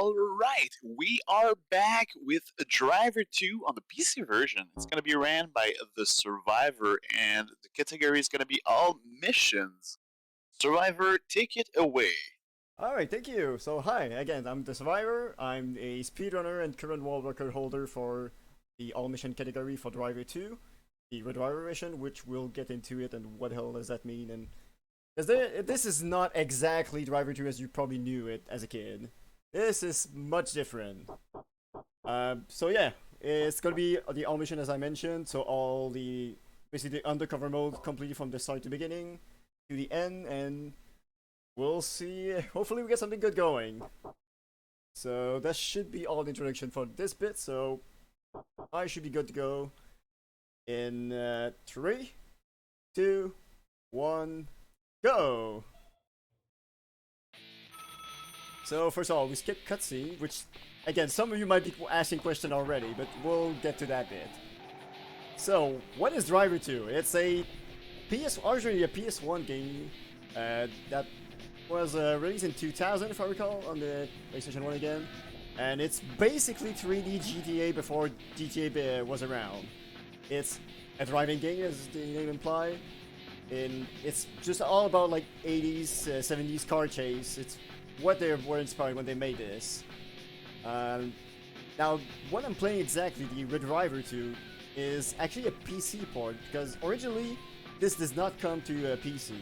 All right, we are back with Driver 2 on the PC version. It's going to be ran by the Survivor, and the category is going to be all missions. Survivor, take it away. Alright, thank you. So, hi, again, I'm the Survivor. I'm a speedrunner and current world record holder for the all mission category for Driver 2, the Red Driver mission, which we'll get into it and what the hell does that mean. And because this is not exactly Driver 2 as you probably knew it as a kid. This is much different. So yeah, it's gonna be the all mission as I mentioned. So all the basically the undercover mode completely from the start to beginning to the end, and we'll see. Hopefully, we get something good going. So that should be all the introduction for this bit. So I should be good to go in 3, 2, 1, go. So first of all, we skip cutscene, which again, some of you might be asking question already, but we'll get to that bit. So what is Driver 2? It's originally a PS1 game that was released in 2000, if I recall, on the PlayStation 1 again. And it's basically 3D GTA before GTA was around. It's a driving game, as the name implies. And it's just all about like 80s, 70s car chase. It's what they were inspired when they made this. Now, what I'm playing exactly, the Red Driver 2, is actually a PC port, because originally this does not come to a PC.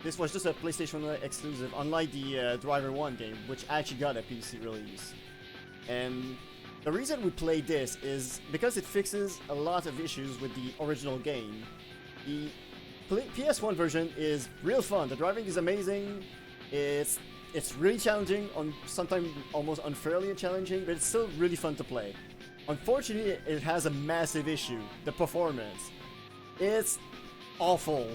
This was just a PlayStation 1 exclusive, unlike the Driver 1 game, which actually got a PC release. And the reason we play this is because it fixes a lot of issues with the original game. The PS1 version is real fun. The driving is amazing. It's really challenging, sometimes almost unfairly challenging, but it's still really fun to play. Unfortunately, it has a massive issue: the performance. It's awful.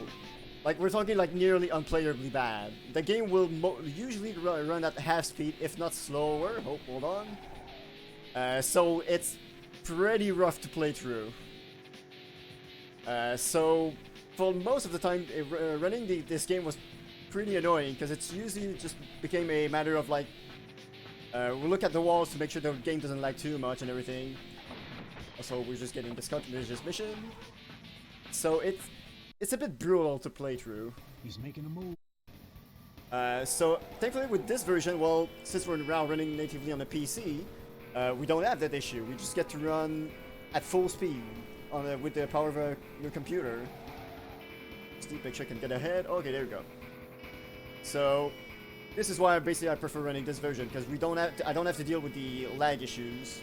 Like, we're talking like nearly unplayably bad. The game will usually run at half speed, if not slower. Hold on. So it's pretty rough to play through. So for most of the time, running this game was pretty annoying, because it's usually just became a matter of like, we look at the walls to make sure the game doesn't lag too much and everything. Also, we're just getting this mission. So it's a bit brutal to play through. He's making a move. So thankfully with this version, well, since we're now running natively on the PC, we don't have that issue. We just get to run at full speed with the power of your computer. Just make sure I can get ahead. Okay, there we go. So this is why I prefer running this version, because I don't have to deal with the lag issues.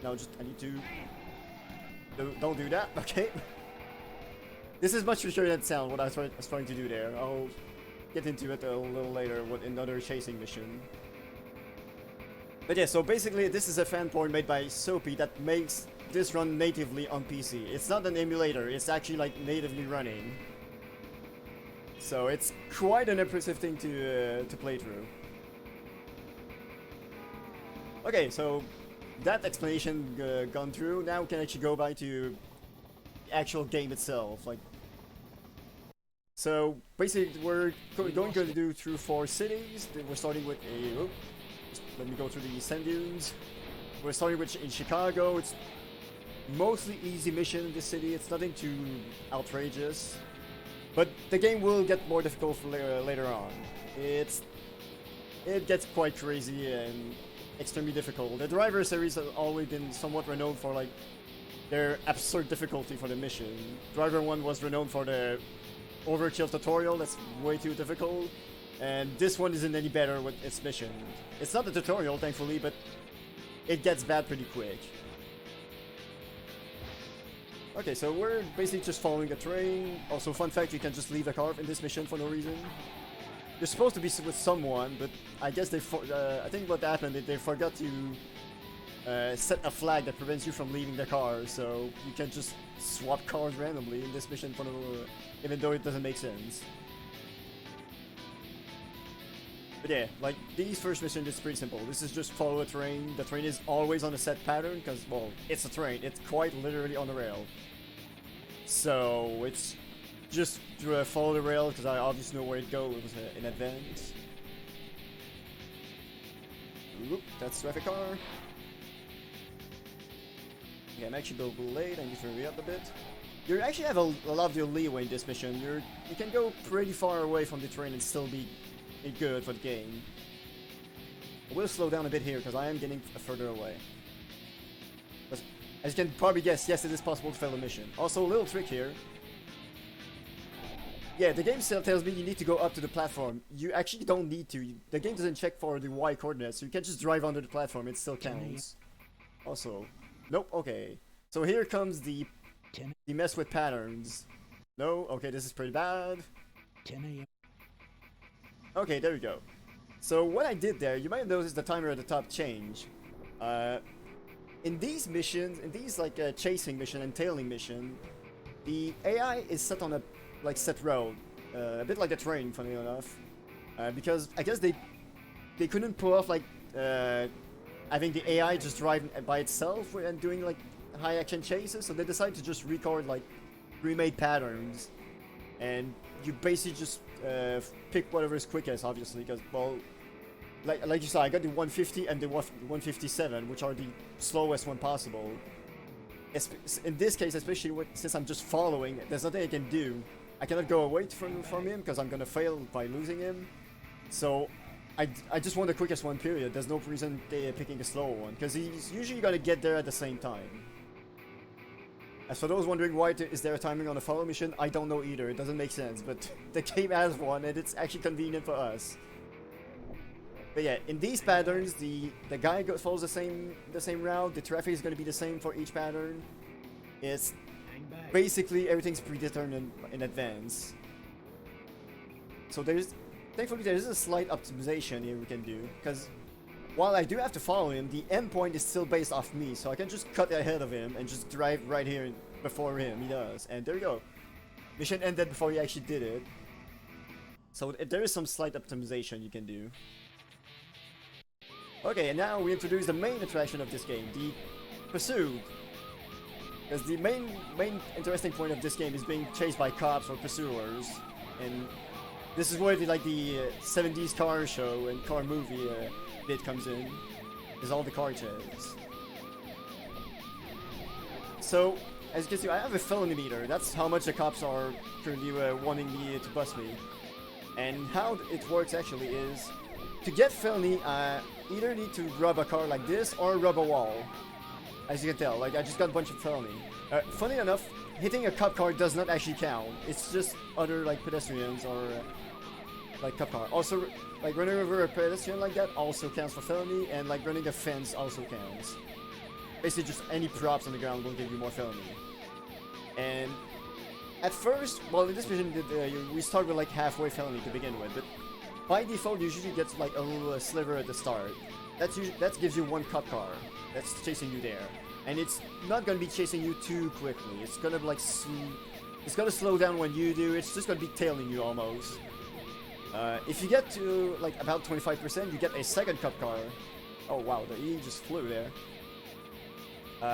No, I need to don't do that. Okay. This is much richer than sound, what I was trying to do there. I'll get into it a little later with another chasing mission. But yeah, so basically this is a fan port made by Soapy that makes this run natively on PC. It's not an emulator, it's actually like natively running. So it's quite an impressive thing to play through. Okay, so that explanation gone through, now we can actually go back to the actual game itself. So basically, we're going to do through 4 cities. We're starting with let me go through the sand dunes. We're starting with in Chicago. It's mostly easy mission in this city. It's nothing too outrageous, but the game will get more difficult later on. It gets quite crazy and extremely difficult. The Driver series has always been somewhat renowned for like their absurd difficulty for the mission. Driver 1 was renowned for the overkill tutorial that's way too difficult, and this one isn't any better with its mission. It's not a tutorial, thankfully, but it gets bad pretty quick. Okay, so we're basically just following a train. Also, fun fact, you can just leave a car in this mission for no reason. You're supposed to be with someone, but I guess I think what happened is they forgot to set a flag that prevents you from leaving the car, so you can just swap cars randomly in this mission for no, even though it doesn't make sense. But yeah, like, these first mission is pretty simple. This is just follow a train. The train is always on a set pattern, because, well, it's a train. It's quite literally on the rail. So, it's just follow the rail, because I obviously know where it goes in advance. Whoop, that's traffic car. Okay, I'm actually a little late. I need to hurry up a bit. You actually have a lot of your leeway in this mission. You can go pretty far away from the train and still be good for the game. I will slow down a bit here because I am getting further away. But as you can probably guess, yes, it is possible to fail a mission. Also, a little trick here. Yeah, the game still tells me you need to go up to the platform. You actually don't need to. The game doesn't check for the Y coordinates, so you can just drive under the platform. It still counts. Also, nope. Okay, so here comes the mess with patterns. No, okay, this is pretty bad. 10 a.m. Okay, there we go. So what I did there, you might have noticed the timer at the top change. In these missions, in these like chasing mission and tailing mission, the AI is set on a set road, a bit like a train, funny enough, because I guess they couldn't pull off like having the AI just drive by itself and doing like high action chases, so they decided to just record like remade patterns, and you basically just pick whatever is quickest, obviously, because well, like you saw, I got the 150 and the 157, which are the slowest one possible. In this case, especially since I'm just following, there's nothing I can do. I cannot go away from him because I'm gonna fail by losing him. So I just want the quickest one, period. There's no reason they're picking a slower one, because he's usually gonna get there at the same time. As for those wondering why is there a timing on a follow mission, I don't know either. It doesn't make sense, but the game has one and it's actually convenient for us. But yeah, in these patterns, the guy follows the same route. The traffic is going to be the same for each pattern. It's basically everything's predetermined in advance. So thankfully there is a slight optimization here we can do, because while I do have to follow him, the endpoint is still based off me, so I can just cut ahead of him and just drive right here before him. He does, and there you go. Mission ended before he actually did it. So there is some slight optimization you can do. Okay, and now we introduce the main attraction of this game, the pursuit. Because the main interesting point of this game is being chased by cops or pursuers, and this is where the 70s car show and car movie bit comes in. Is all the car chase. So, as you can see, I have a felony meter. That's how much the cops are currently wanting me to bust me. And how it works actually is, to get felony, either need to rub a car like this or rub a wall. As you can tell, like I just got a bunch of felony. Funny enough, hitting a cop car does not actually count. It's just other like pedestrians or like cop car. Also, like running over a pedestrian like that also counts for felony, and like running a fence also counts. Basically, just any props on the ground will give you more felony. And at first, well, in this mission, we start with like halfway felony to begin with, but by default, you usually get like a little sliver at the start. That gives you one cop car that's chasing you there, and it's not gonna be chasing you too quickly. It's gonna like it's gonna slow down when you do. It's just gonna be tailing you almost. If you get to like about 25%, you get a second cop car. Oh wow, the E just flew there.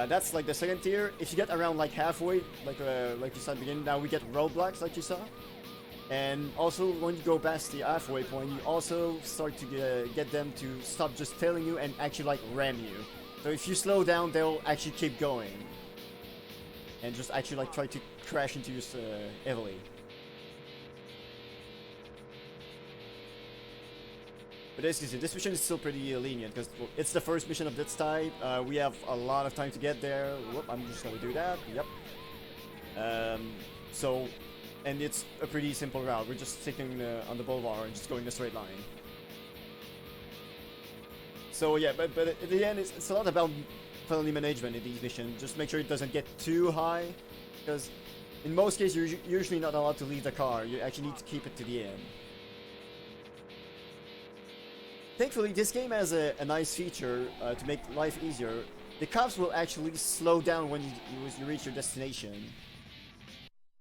That's like the second tier. If you get around like halfway, like you saw at the beginning, now we get roadblocks like you saw. And also, when you go past the halfway point, you also start to get them to stop just tailing you and actually like ram you. So if you slow down, they'll actually keep going and just actually like try to crash into you heavily. But as you see, this mission is still pretty lenient because it's the first mission of this type. We have a lot of time to get there. Whoop, I'm just gonna do that. Yep. And it's a pretty simple route. We're just sticking on the boulevard and just going a straight line. So yeah, but at the end, it's a lot about felony management in these missions. Just make sure it doesn't get too high, because in most cases you're usually not allowed to leave the car. You actually need to keep it to the end. Thankfully, this game has a nice feature to make life easier. The cops will actually slow down when you reach your destination.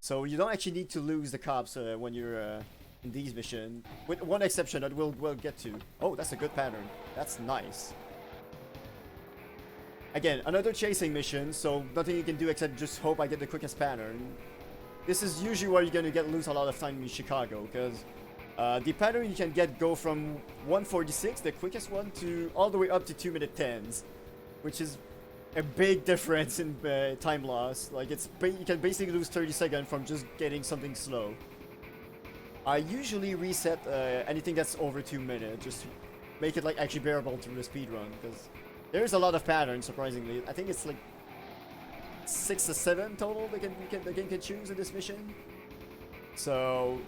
So you don't actually need to lose the cops when you're in these missions, with one exception that we'll get to. Oh, that's a good pattern. That's nice. Again, another chasing mission, so nothing you can do except just hope I get the quickest pattern. This is usually where you're gonna lose a lot of time in Chicago, because The pattern you can get go from 146, the quickest one, to all the way up to 2-minute 10s, which is a big difference in time loss. Like you can basically lose 30 seconds from just getting something slow. I usually reset anything that's over 2 minutes, just to make it like actually bearable through the speedrun, because there's a lot of patterns. Surprisingly, I think it's like 6 to 7 total the game can choose in this mission. So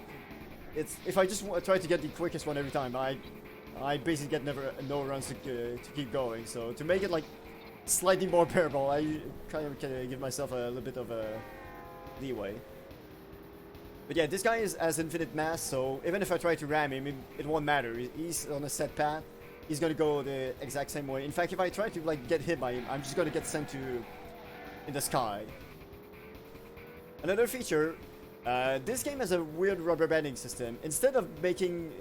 it's if I just try to get the quickest one every time, I basically get no runs to keep going. So to make it like slightly more bearable, I kind of give myself a little bit of a leeway. But yeah, this guy has infinite mass, so even if I try to ram him, it won't matter. He's on a set path. He's gonna go the exact same way. In fact, if I try to like get hit by him, I'm just gonna get sent to in the sky. Another feature, this game has a weird rubber banding system. Instead of making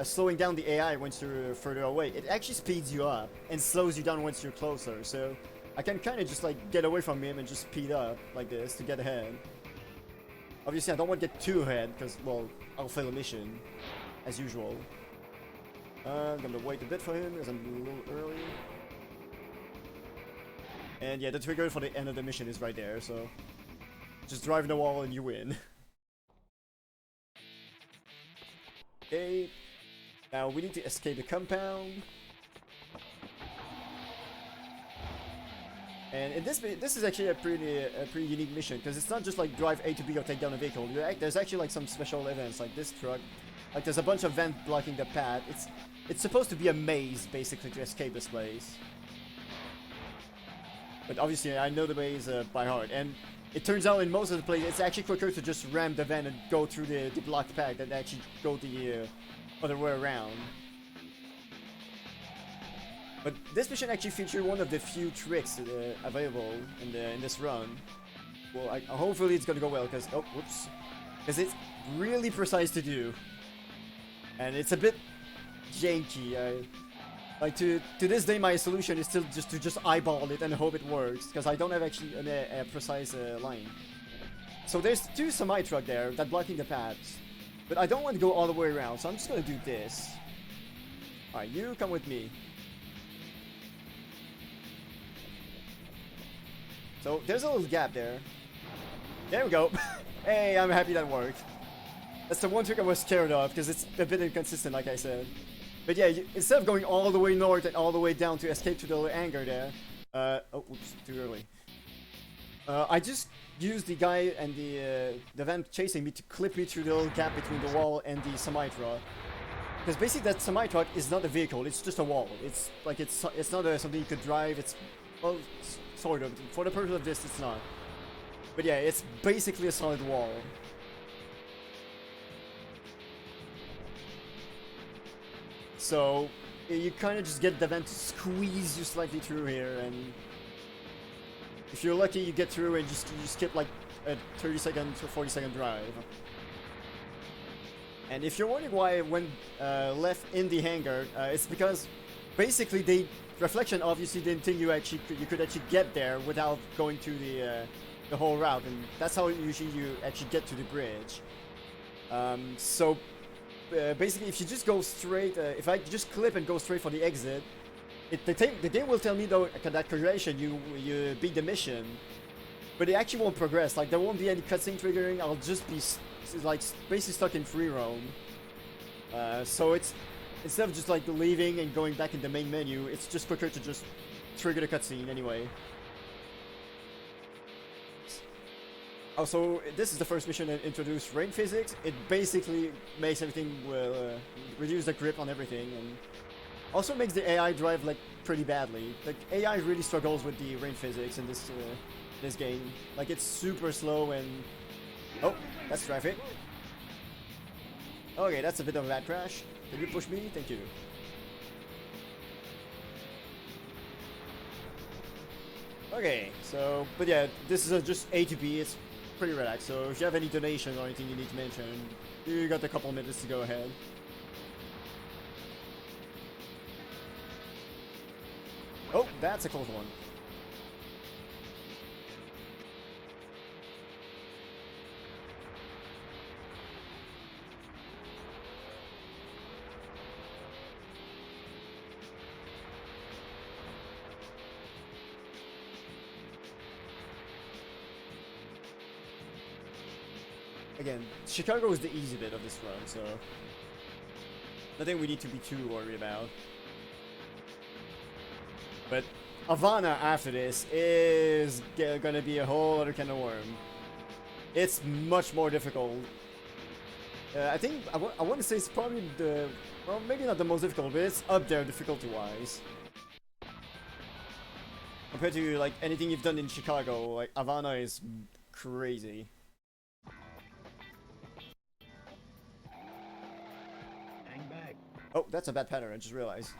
slowing down the AI once you're further away, it actually speeds you up and slows you down once you're closer. So I can kind of just like get away from him and just speed up like this to get ahead. Obviously, I don't want to get too ahead because, well, I'll fail a mission as usual. I'm gonna wait a bit for him because I'm a little early. And yeah, the trigger for the end of the mission is right there, so just drive the wall and you win. Okay, now we need to escape the compound. And in this is actually a pretty unique mission, because it's not just like drive A to B or take down a vehicle. There's actually like some special events, like this truck. Like there's a bunch of vents blocking the path. It's supposed to be a maze basically to escape this place. But obviously I know the maze by heart, and it turns out in most of the places it's actually quicker to just ram the vent and go through the blocked path than actually go the other way around. But this mission actually featured one of the few tricks available in this run. Well, hopefully it's gonna go well, because because it's really precise to do, and it's a bit janky. Like to this day, my solution is still just to eyeball it and hope it works, because I don't have actually a precise line. So there's 2 semi-truck there that blocking the paths, but I don't want to go all the way around, so I'm just gonna do this. Alright, you come with me. So there's a little gap there. There we go. Hey, I'm happy that worked. That's the one trick I was scared of, because it's a bit inconsistent, like I said. But yeah, instead of going all the way north and all the way down to escape to the little hangar there, oh, oops, too early. I just used the guy and the van chasing me to clip me through the little gap between the wall and the semi-truck. Because basically that semi-truck is not a vehicle, it's just a wall. It's like it's not something you could drive. It's, well, sort of. For the purpose of this, it's not. But yeah, it's basically a solid wall. So you kind of just get the vent to squeeze you slightly through here, and if you're lucky, you get through and you skip like a 30-second to 40-second drive. And if you're wondering why I went left in the hangar, it's because basically Reflection obviously didn't think you could actually get there without going through the whole route, and that's how usually you actually get to the bridge. So basically, if you just go straight, if I just clip and go straight for the exit, the game will tell me though that congratulations, you beat the mission, but it actually won't progress. Like there won't be any cutscene triggering. I'll just be like basically stuck in free roam. So it's instead of just like leaving and going back in the main menu, it's just quicker to just trigger the cutscene anyway. Also, this is the first mission that introduced rain physics. It basically makes everything reduce the grip on everything, and also makes the AI drive like pretty badly. Like AI really struggles with the rain physics in this game. Like it's super slow and oh, that's traffic. Okay, that's a bit of a bad crash. Can you push me? Thank you. Okay, so but yeah, this is just A to B. It's pretty relaxed, so if you have any donations or anything you need to mention, you got a couple minutes to go ahead. Oh, that's a close one. again, Chicago is the easy bit of this run, so nothing we need to be too worried about. But Havana after this is gonna be a whole other kind of worm. It's much more difficult. I think I want to say it's probably the, well, maybe not the most difficult, but it's up there difficulty-wise. Compared to like anything you've done in Chicago, like Havana is crazy. Hang back. Oh, that's a bad pattern, I just realized.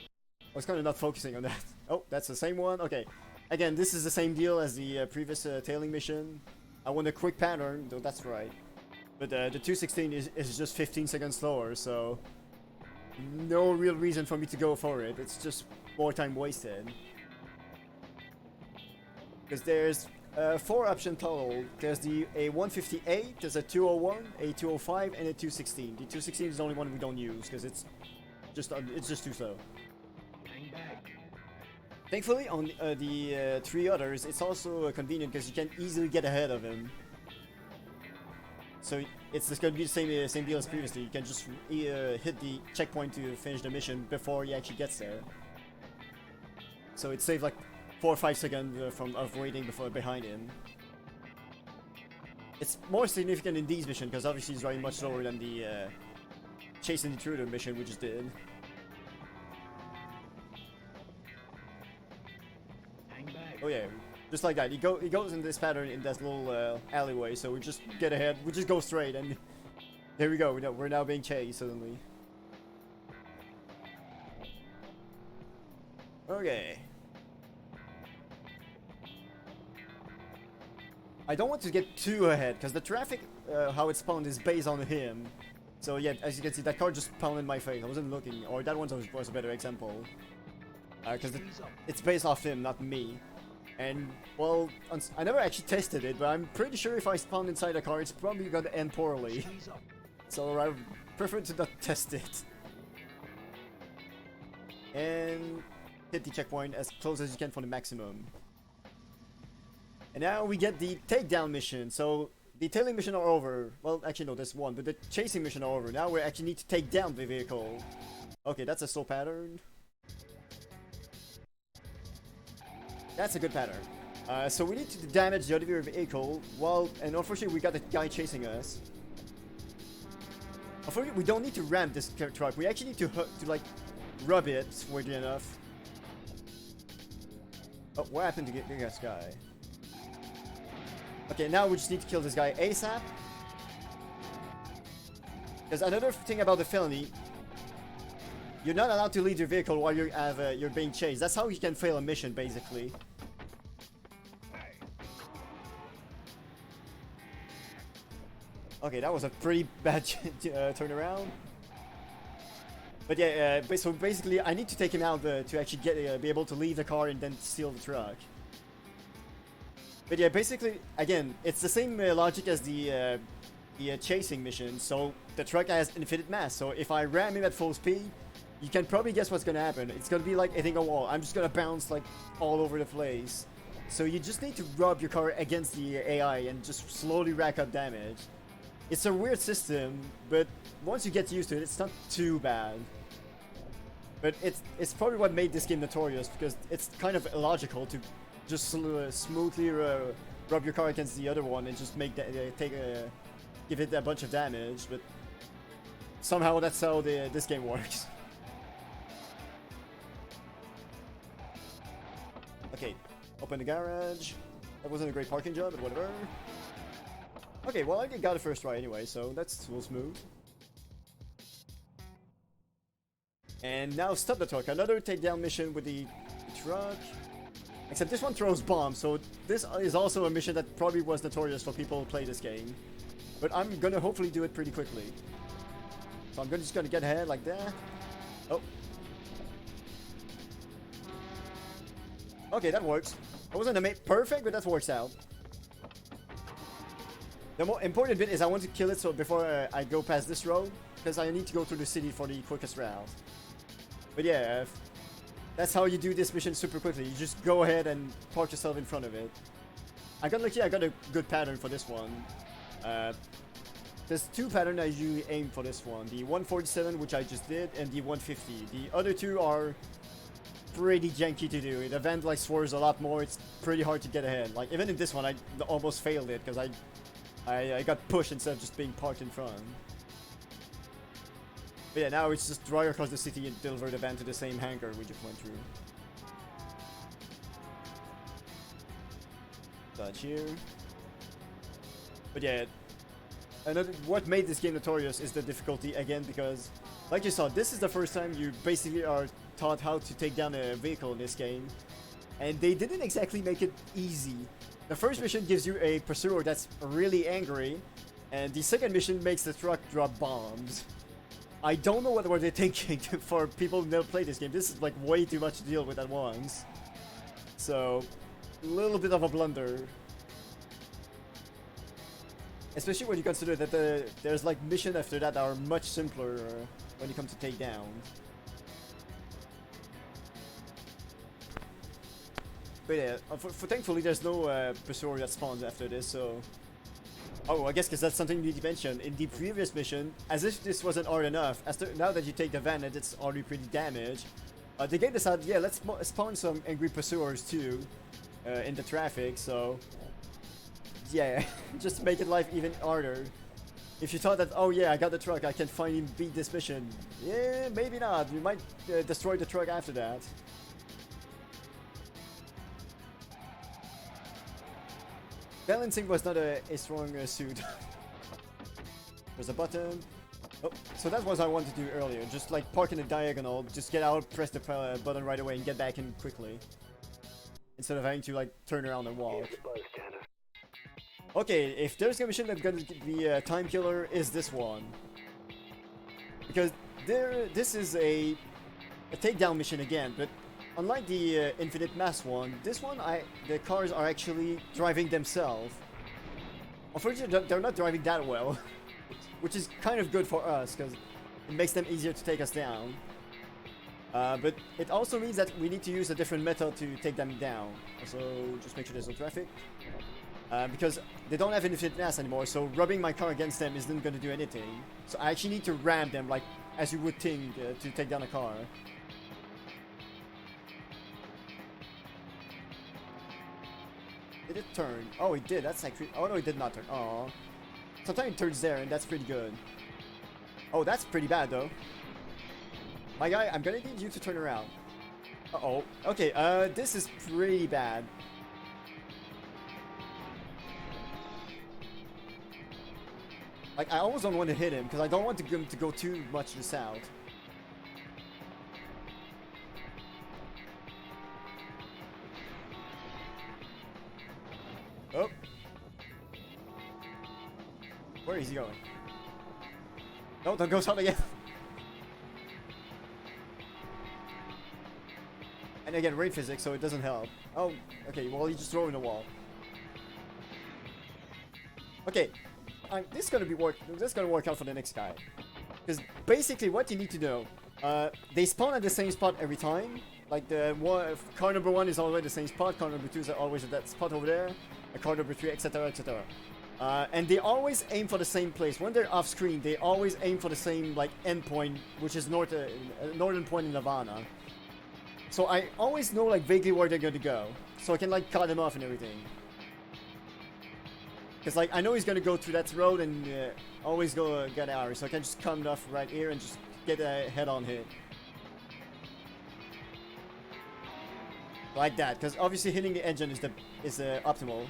I was kind of not focusing on that. Oh, that's the same one? Okay. Again, this is the same deal as the previous tailing mission. I want a quick pattern, though that's right. But the 216 is just 15 seconds slower, so no real reason for me to go for it. It's just more time wasted. Because there's 4 options total. There's the A158, there's a 201, a 205, and a 216. The 216 is the only one we don't use because it's just too slow. Hang back. Thankfully, on the 3 others, it's also convenient because you can easily get ahead of him. So it's just gonna be the same deal as previously. You can just hit the checkpoint to finish the mission before he actually gets there. So it saves like 4 or 5 seconds of waiting behind him. It's more significant in these missions because obviously he's riding much slower than the chasing the intruder mission we just did. Hang back. Oh yeah, just like that. He goes in this pattern in this little alleyway, so we just get ahead, we just go straight, and there we go. We're now being chased suddenly. Okay. I don't want to get too ahead, because the traffic, how it's spawned is based on him. So yeah, as you can see, that car just pounded my face. I wasn't looking, or that one was a better example. Because it's based off him, not me. And, well, I never actually tested it, but I'm pretty sure if I spawn inside a car, it's probably gonna end poorly. So I prefer to not test it. And hit the checkpoint as close as you can for the maximum. And now we get the takedown mission. So the tailing mission are over. Well, actually no, there's one, but the chasing mission are over. Now we actually need to take down the vehicle. Okay, that's a slow pattern. That's a good pattern. So we need to damage the other vehicle and unfortunately we got the guy chasing us. Unfortunately, we don't need to ram this truck. We actually need to like rub it, weirdly enough. Oh, what happened to this guy? Okay, now we just need to kill this guy ASAP. There's another thing about the felony. You're not allowed to lead your vehicle while you're being chased. That's how you can fail a mission, basically. Okay, that was a pretty bad turnaround. But yeah, so basically, I need to take him out to actually be able to leave the car and then steal the truck. But yeah, basically, again, it's the same logic as the chasing mission. So the truck has infinite mass. So if I ram him at full speed, you can probably guess what's gonna happen. It's gonna be like hitting a wall. I'm just gonna bounce like all over the place. So you just need to rub your car against the AI and just slowly rack up damage. It's a weird system, but once you get used to it, it's not too bad. But it's probably what made this game notorious, because it's kind of illogical to just smoothly rub your car against the other one and just make give it a bunch of damage. But somehow that's how this game works. Okay, open the garage. That wasn't a great parking job, but whatever. Okay, well I got it first try anyway, so that's real smooth. And now stop the truck. Another takedown mission with the truck. Except this one throws bombs, so this is also a mission that probably was notorious for people who play this game. But I'm gonna hopefully do it pretty quickly. So I'm just gonna get ahead like that. Oh. Okay, that works. It wasn't perfect, but that works out. The more important bit is I want to kill it so before I go past this road, because I need to go through the city for the quickest route. But yeah, that's how you do this mission super quickly. You just go ahead and park yourself in front of it. I got lucky, I got a good pattern for this one. There's two patterns I usually aim for this one. The 147, which I just did, and the 150. The other two are pretty janky to do. The event like swerves a lot more. It's pretty hard to get ahead. Like even in this one, I almost failed it because I got pushed instead of just being parked in front. But yeah, now it's just drive across the city and deliver the van to the same hangar we just went through. Dodge here. But yeah, what made this game notorious is the difficulty again, because like you saw, this is the first time you basically are taught how to take down a vehicle in this game, and they didn't exactly make it easy. The first mission gives you a pursuer that's really angry, and the second mission makes the truck drop bombs. I don't know what were they thinking for people who never played this game. This is like way too much to deal with at once. So, a little bit of a blunder. Especially when you consider that there's like missions after that are much simpler when you come to take down. But yeah, thankfully there's no pursuer that spawns after this, so... Oh, I guess because that's something you need to mention. In the previous mission, as if this wasn't hard enough, now that you take the van and it's already pretty damaged, the game decided, yeah, let's spawn some angry pursuers too in the traffic, so... Yeah, just to make it life even harder. If you thought that, oh yeah, I got the truck, I can finally beat this mission. Yeah, maybe not. You might destroy the truck after that. Balancing was not a strong suit. There's a button. Oh, so that was what I wanted to do earlier. Just like park in a diagonal, just get out, press the button right away and get back in quickly. Instead of having to like turn around and walk. Okay, if there's a mission that's gonna be a time killer, is this one. Because this is a takedown mission again, but unlike the Infinite Mass one, this one the cars are actually driving themselves. Unfortunately, they're not driving that well, which is kind of good for us because it makes them easier to take us down. But it also means that we need to use a different method to take them down. So just make sure there's no traffic. Because they don't have infinite mass anymore, so rubbing my car against them isn't going to do anything. So I actually need to ram them, like, as you would think, to take down a car. Did it turn? Oh, it did. That's actually... Oh, no, it did not turn. Oh. Sometimes it turns there, and that's pretty good. Oh, that's pretty bad, though. My guy, I'm going to need you to turn around. Uh-oh. Okay, this is pretty bad. Like, I almost don't want to hit him, because I don't want him to go too much to the south. Oh. Where is he going? No, don't go south again. And again, raid physics, so it doesn't help. Oh, okay, well, he just threw in the wall. Okay. This is gonna work out for the next guy, because basically what you need to know, they spawn at the same spot every time. Like car number 1 is always the same spot, car number 2 is always at that spot over there, car number 3, etc., etc. And they always aim for the same place. When they're off screen, they always aim for the same like endpoint, which is northern point in Havana. So I always know like vaguely where they're going to go, so I can like cut them off and everything. Because, like, I know he's gonna go through that road and always go get out, so I can just come off right here and just get a head-on hit. Like that, because obviously hitting the engine is optimal.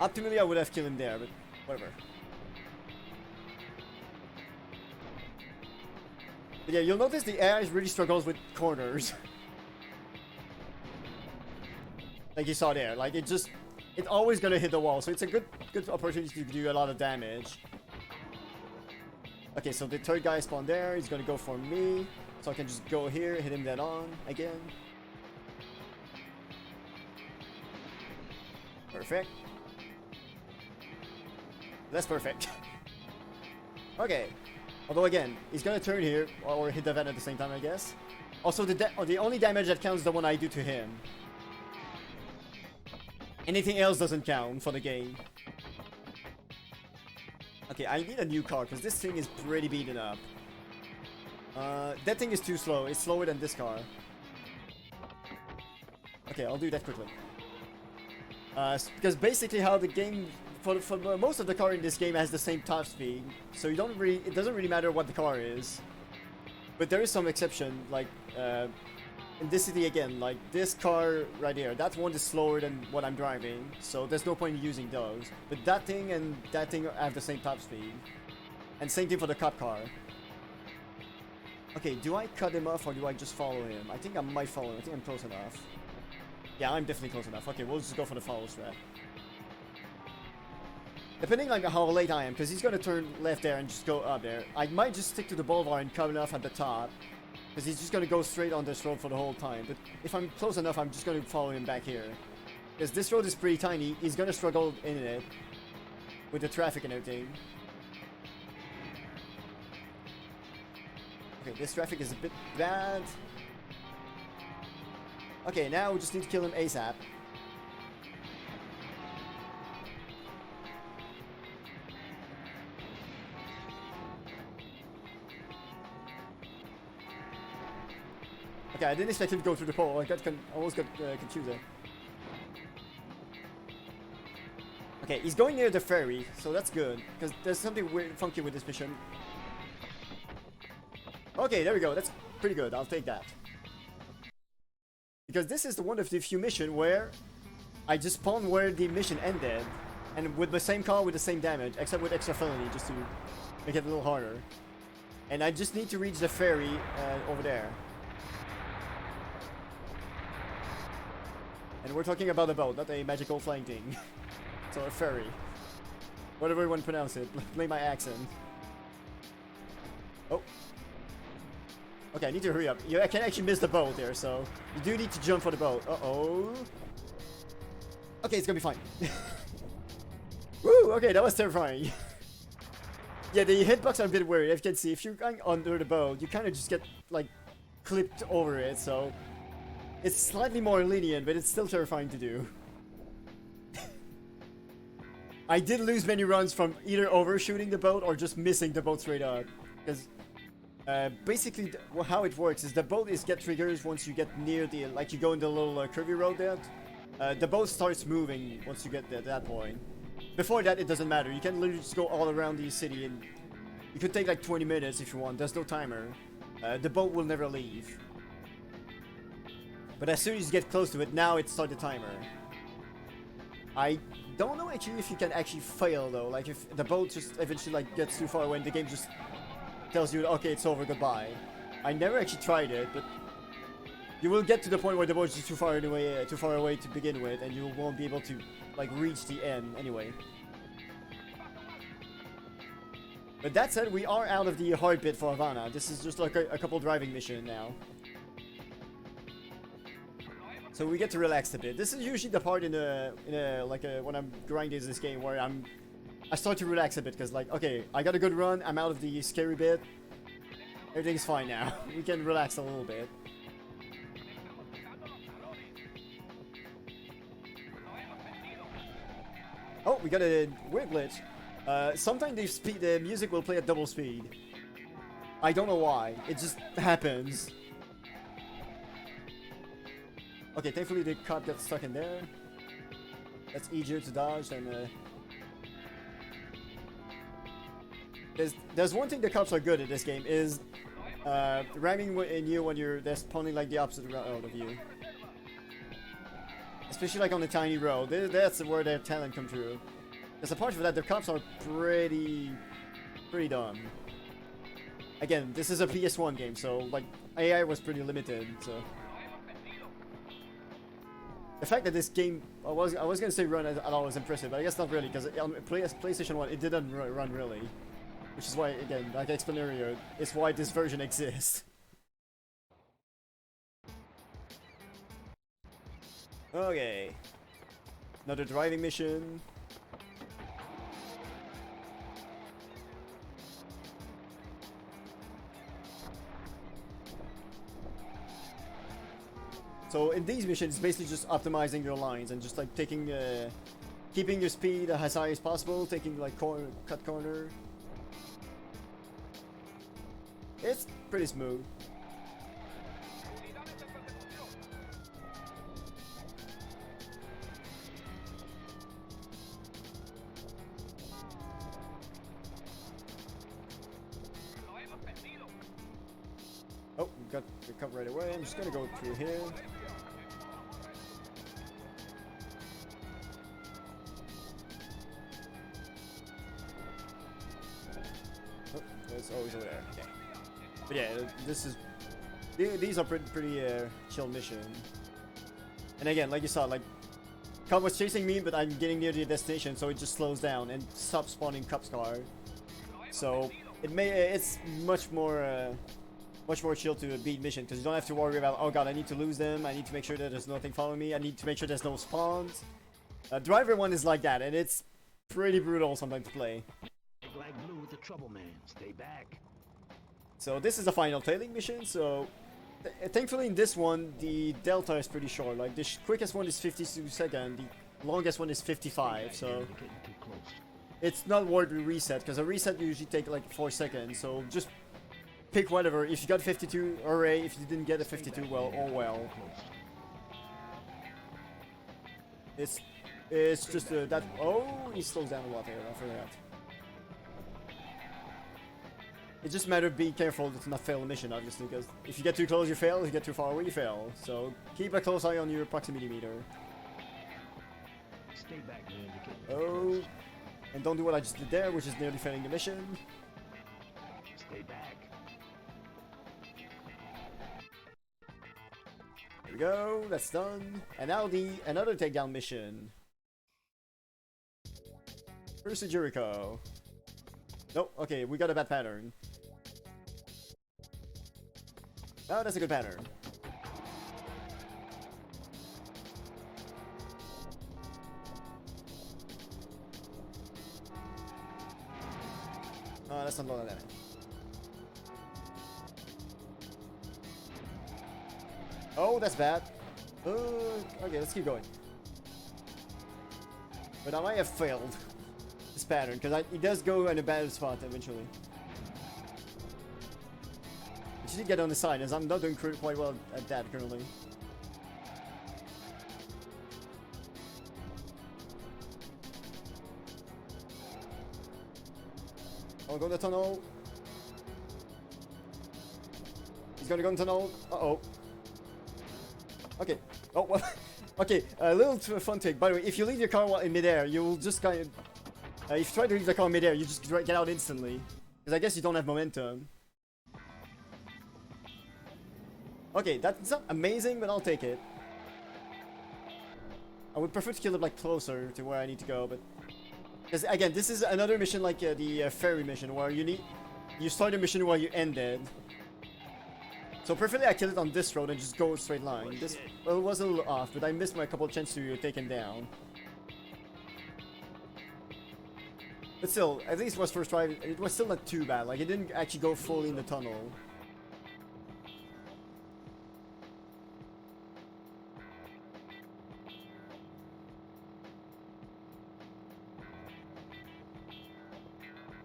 Optimally, I would have killed him there, but whatever. But yeah, you'll notice the AI really struggles with corners. Like you saw there, like it's always gonna hit the wall, so it's a good opportunity to do a lot of damage. Okay, so the third guy spawned there, he's gonna go for me, so I can just go here, hit him dead on again. Perfect. That's perfect. Okay. Although again, he's gonna turn here, or hit the van at the same time, I guess. Also, the only damage that counts is the one I do to him. Anything else doesn't count for the game. Okay, I need a new car because this thing is pretty beaten up. That thing is too slow. It's slower than this car. Okay, I'll do that quickly. Because basically how the game, for most of the car in this game has the same top speed, so you don't really, it doesn't really matter what the car is. But there is some exception, like in this city again, like this car right here, that one is slower than what I'm driving, so there's no point in using those. But that thing and that thing have the same top speed. And same thing for the cop car. Okay, do I cut him off or do I just follow him? I think I might follow him. I think I'm close enough. Yeah, I'm definitely close enough. Okay, we'll just go for the follow strat. Depending on how late I am, because he's going to turn left there and just go up there. I might just stick to the boulevard and cut him off at the top. Because he's just going to go straight on this road for the whole time. But if I'm close enough, I'm just going to follow him back here. Because this road is pretty tiny. He's going to struggle in it. With the traffic and everything. Okay, this traffic is a bit bad. Okay, now we just need to kill him ASAP. Okay, I didn't expect him to go through the pole. I almost got confused there. Okay, he's going near the ferry, so that's good. Because there's something weird, funky with this mission. Okay, there we go. That's pretty good. I'll take that. Because this is the one of the few missions where I just spawned where the mission ended, and with the same car with the same damage, except with extra felony, just to make it a little harder. And I just need to reach the ferry over there. And we're talking about a boat, not a magical flying thing. So a ferry. Whatever you want to pronounce it. Play my accent. Oh. Okay, I need to hurry up. I can actually miss the boat there, so you do need to jump for the boat. Uh-oh. Okay, it's gonna be fine. Woo! Okay, that was terrifying. Yeah, the hitbox are a bit weird. As you can see, if you're going under the boat, you kind of just get, like, clipped over it, so it's slightly more lenient, but it's still terrifying to do. I did lose many runs from either overshooting the boat or just missing the boat straight up, because basically, how it works is the boat get triggers once you get near the, like you go in the little curvy road there. The boat starts moving once you get to that point. Before that, it doesn't matter. You can literally just go all around the city, and you could take like 20 minutes if you want. There's no timer. The boat will never leave. But as soon as you get close to it, now it starts the timer. I don't know actually if you can actually fail though. Like if the boat just eventually like gets too far away and the game just tells you, okay, it's over, goodbye. I never actually tried it, but you will get to the point where the boat is too far away to begin with, and you won't be able to like reach the end anyway. But that said, we are out of the hard bit for Havana. This is just like a couple driving mission now. So we get to relax a bit. This is usually the part when I'm grinding this game where I start to relax a bit, because like, okay, I got a good run, I'm out of the scary bit. Everything's fine now. We can relax a little bit. Oh, we got a weird glitch. Sometimes the music will play at double speed. I don't know why. It just happens. Okay, thankfully the cop got stuck in there. That's easier to dodge than There's one thing the cops are good at this game is ramming in you when they're spawning like the opposite route of you. Especially like on the tiny road. That's where their talent comes through. Because apart from that, the cops are pretty dumb. Again, this is a PS1 game, so like AI was pretty limited. So the fact that this game, I was gonna say run at all was impressive, but I guess not really, because on PlayStation 1 it didn't run really. Which is why, again, like I explained earlier, it's why this version exists. Okay. Another driving mission. So in these missions, it's basically just optimizing your lines and just like taking, keeping your speed as high as possible, taking like cut corner. It's pretty smooth. Oh, got the cover right away. I'm just gonna go through here. Oh, it's always over there. Okay. But yeah, this is these are pretty chill mission. And again, like you saw, like Cub was chasing me, but I'm getting near the destination, so it just slows down and stops spawning Cub's car. So it's much more chill to beat mission because you don't have to worry about, oh god, I need to lose them, I need to make sure that there's nothing following me, I need to make sure there's no spawns. Driver 1 is like that, and it's pretty brutal sometimes to play. Flag blue with the trouble man. Stay back. So this is the final tailing mission, so thankfully in this one the delta is pretty short. Like the quickest one is 52 seconds, the longest one is 55, so You're getting too close. it's not worth the reset because a reset usually take like 4 seconds, so just pick whatever. If you got 52, hooray. If you didn't get a 52, well, oh well. It's just that. Oh, he slows down a lot here. I forgot. It's just a matter of being careful to not fail a mission, obviously, because if you get too close, you fail. If you get too far away, you fail. So keep a close eye on your proximity meter. Stay back, man. You're getting too Oh, close. and don't do what I just did there, which is nearly failing the mission. Stay back. There we go. That's done. And now another takedown mission. Versus Jericho. Nope. Okay, we got a bad pattern. Oh, that's a good pattern. Oh, that's not a lot of damage. Oh, that's bad. Okay, let's keep going. But I might have failed this pattern because it does go in a bad spot eventually. I should get on the side as I'm not doing quite well at that currently. Oh, go in the tunnel. He's gonna go in the tunnel. Uh-oh. Okay. Oh, well. Okay, a little fun trick. By the way, if you leave your car while in midair, you'll just kind of... if you try to leave the car in midair, you just get out instantly. Because I guess you don't have momentum. Okay, that's not amazing, but I'll take it. I would prefer to kill it like closer to where I need to go, but... Because again, this is another mission like the ferry mission, where you start a mission while you end it. So preferably I kill it on this road and just go straight line. This, well, it was a little off, but I missed my couple of chances to take him down. But still, at least it was first try, it was still not too bad. Like, it didn't actually go fully in the tunnel.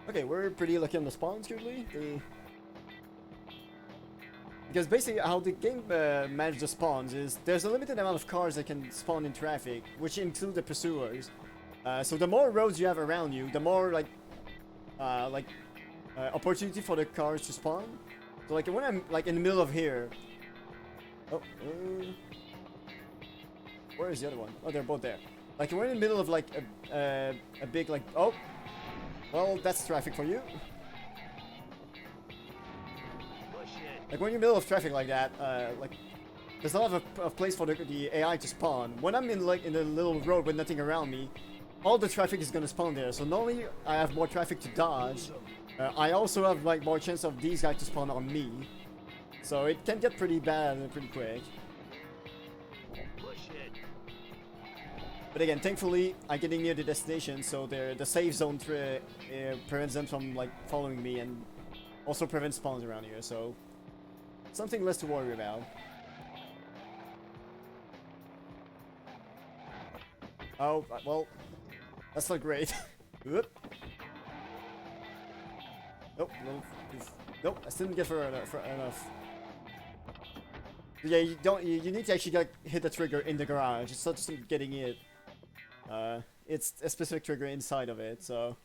Okay, we're pretty lucky on the spawns, currently. Because basically how the game manages the spawns is there's a limited amount of cars that can spawn in traffic, which include the pursuers. So the more roads you have around you, the more opportunity for the cars to spawn. So like when I'm like in the middle of here, oh, where is the other one? Oh, they're both there. Like we're in the middle of like a big like, oh, well, that's traffic for you. Like when you're in the middle of traffic like that, like there's not enough of place for the AI to spawn. When I'm in like in a little road with nothing around me, all the traffic is gonna spawn there. So not only I have more traffic to dodge, I also have like more chance of these guys to spawn on me. So it can get pretty bad and pretty quick. But again, thankfully, I'm getting near the destination, so the safe zone prevents them from like following me and also prevents spawns around here. So something less to worry about. Oh, well, that's not great. Whoop. Nope, nope, I still didn't get for enough. Yeah, you don't. You need to actually like hit the trigger in the garage. It's not just getting it. It's a specific trigger inside of it, so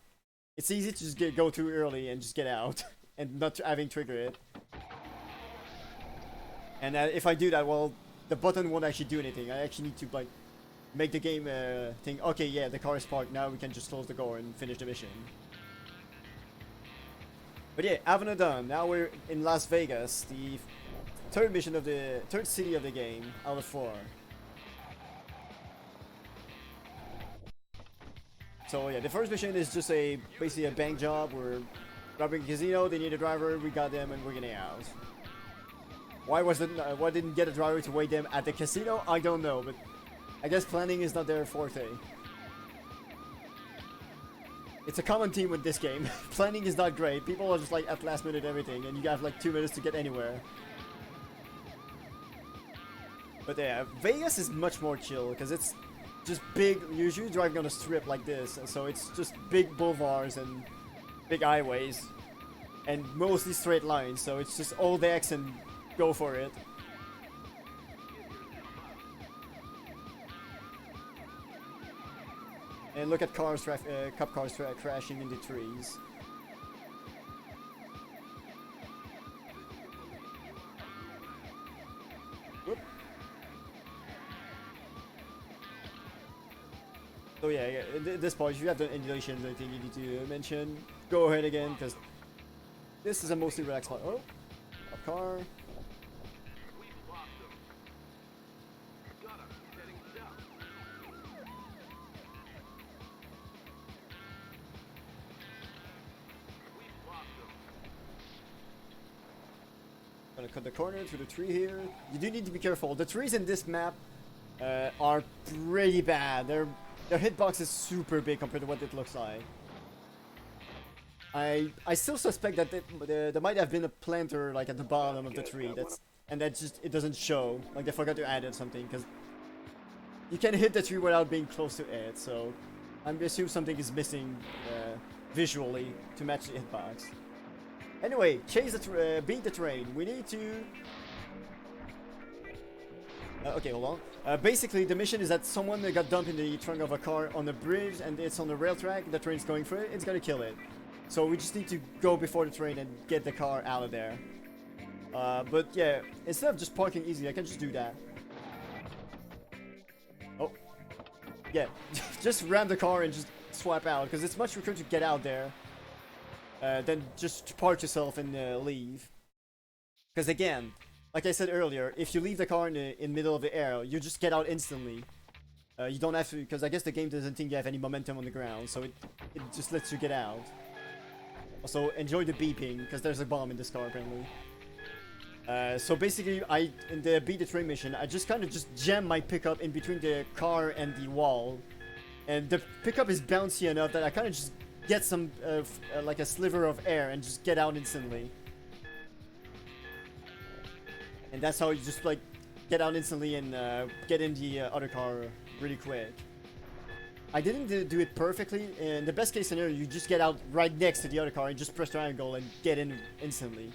it's easy to just go too early and just get out and not having trigger it. And if I do that, well, the button won't actually do anything. I actually need to like make the game think, okay, yeah, the car is parked. Now we can just close the door and finish the mission. But yeah, Havana done. Now we're in Las Vegas, the third mission of the third city of the game out of 4. So yeah, the first mission is just basically a bank job. We're robbing a casino. They need a driver. We got them, and we're getting out. Why didn't get a driver to wait them at the casino? I don't know, but I guess planning is not their forte. It's a common theme with this game. Planning is not great. People are just like at last minute everything, and you have like 2 minutes to get anywhere. But yeah, Vegas is much more chill because it's just big. You're usually driving on a strip like this, so it's just big boulevards and big highways, and mostly straight lines. So it's just all the X and go for it. And look at cop cars crashing into trees. Whoop. So yeah, at this point, if you have the emulations or anything you need to mention, go ahead again, because this is a mostly relaxed part. Oh, a car. Gonna cut the corner through the tree here. You do need to be careful. The trees in this map are pretty bad. Their hitbox is super big compared to what it looks like. I still suspect that there might have been a planter like at the bottom of the tree. That just it doesn't show. Like they forgot to add it something, because you can hit the tree without being close to it. So I'm assuming something is missing visually to match the hitbox. Anyway, beat the train. We need to... okay, hold on. Basically, the mission is that someone got dumped in the trunk of a car on a bridge, and it's on the rail track. The train's going for it. It's gonna kill it. So we just need to go before the train and get the car out of there. But yeah, instead of just parking easy, I can just do that. Oh. Yeah, just ram the car and just swap out, because it's much quicker to get out there. Then just park yourself and leave. Because again, like I said earlier, if you leave the car in the middle of the air, you just get out instantly. You don't have to, because I guess the game doesn't think you have any momentum on the ground, so it just lets you get out. Also, enjoy the beeping, because there's a bomb in this car apparently. So basically, in the beat the train mission, I just kind of just jam my pickup in between the car and the wall. And the pickup is bouncy enough that I kind of just get some, like a sliver of air and just get out instantly. And that's how you just like get out instantly and get in the other car really quick. I didn't do it perfectly. In the best case scenario, you just get out right next to the other car and just press triangle and get in instantly.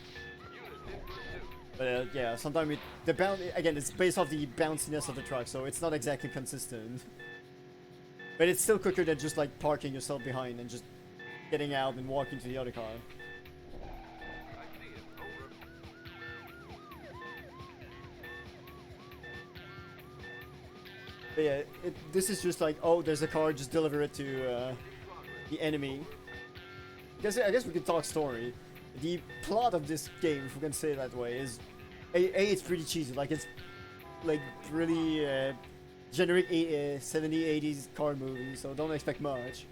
But yeah, sometimes again, it's based off the bounciness of the truck, so it's not exactly consistent. But it's still quicker than just like parking yourself behind and just getting out and walking to the other car. But yeah, this is just like, oh, there's a car, just deliver it to the enemy. I guess we could talk story. The plot of this game, if we can say it that way, is it's pretty cheesy. Like it's like really generic 70s, 80s car movie, so don't expect much.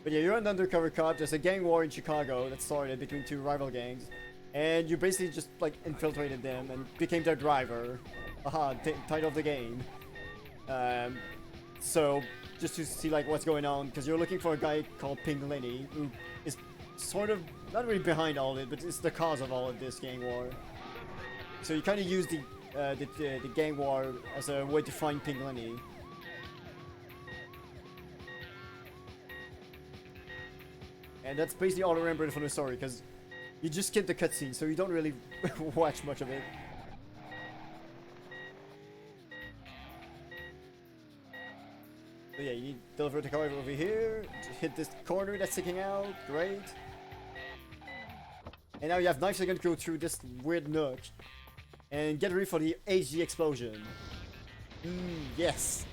But yeah, you're an undercover cop. There's a gang war in Chicago that started between 2 rival gangs, and you basically just like infiltrated them and became their driver. Aha, title of the game. So just to see like what's going on, because you're looking for a guy called Pink Lenny, who is sort of not really behind all of it, but it's the cause of all of this gang war. So you kind of use the gang war as a way to find Pink Lenny. And that's basically all I remember from the story, because you just skip the cutscene, so you don't really watch much of it. So yeah, you need to deliver the car over here, just hit this corner that's sticking out, great. And now you have 9 seconds to go through this weird nook. And get ready for the HD explosion. Yes.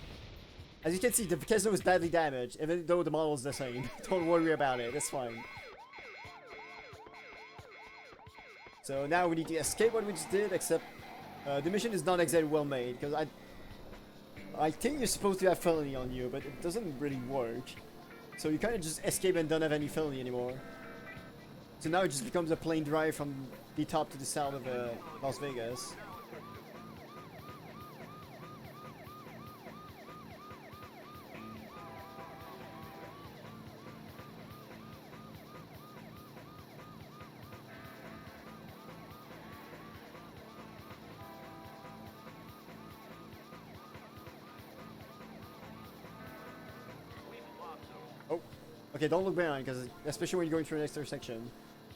As you can see, the casino is badly damaged, even though the model is the same. Don't worry about it, it's fine. So now we need to escape what we just did, except the mission is not exactly well made, because I think you're supposed to have felony on you, but it doesn't really work. So you kind of just escape and don't have any felony anymore. So now it just becomes a plain drive from the top to the south of Las Vegas. Oh, okay, don't look behind, because especially when you're going through an extra section.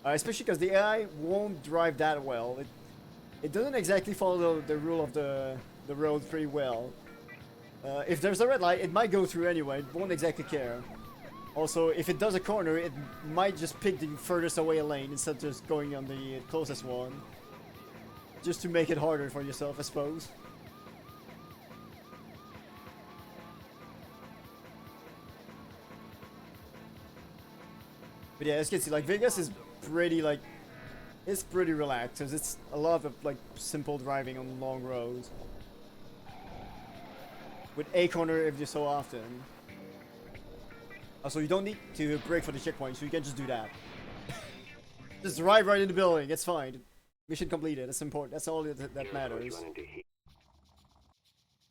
Especially because the AI won't drive that well. It doesn't exactly follow the rule of the road pretty well. If there's a red light, it might go through anyway. It won't exactly care. Also, if it does a corner, it might just pick the furthest away lane instead of just going on the closest one. Just to make it harder for yourself, I suppose. But yeah, as you can see, like, Vegas is pretty, like, it's pretty relaxed, because it's a lot of, like, simple driving on long roads. With a corner every so often. Also, you don't need to brake for the checkpoint, so you can just do that. Just drive right in the building, it's fine. Mission completed, that's important, that's all that matters.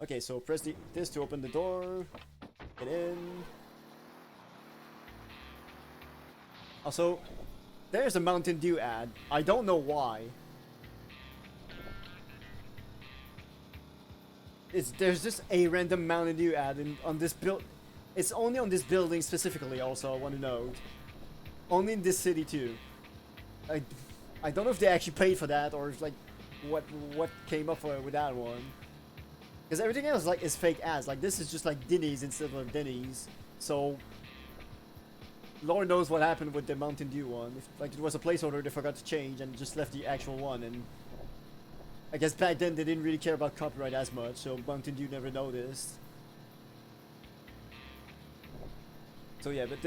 Okay, so press this to open the door. Get in. Also, there's a Mountain Dew ad. I don't know why. There's just a random Mountain Dew ad on this build. It's only on this building specifically. Also, I want to note, only in this city too. I don't know if they actually paid for that or if, like, what came up with that one. Because everything else, like, is fake ads. Like, this is just like Denny's instead of Denny's. So Lord knows what happened with the Mountain Dew one. If, like, it was a placeholder they forgot to change and just left the actual one, and I guess back then they didn't really care about copyright as much, so Mountain Dew never noticed. So yeah, but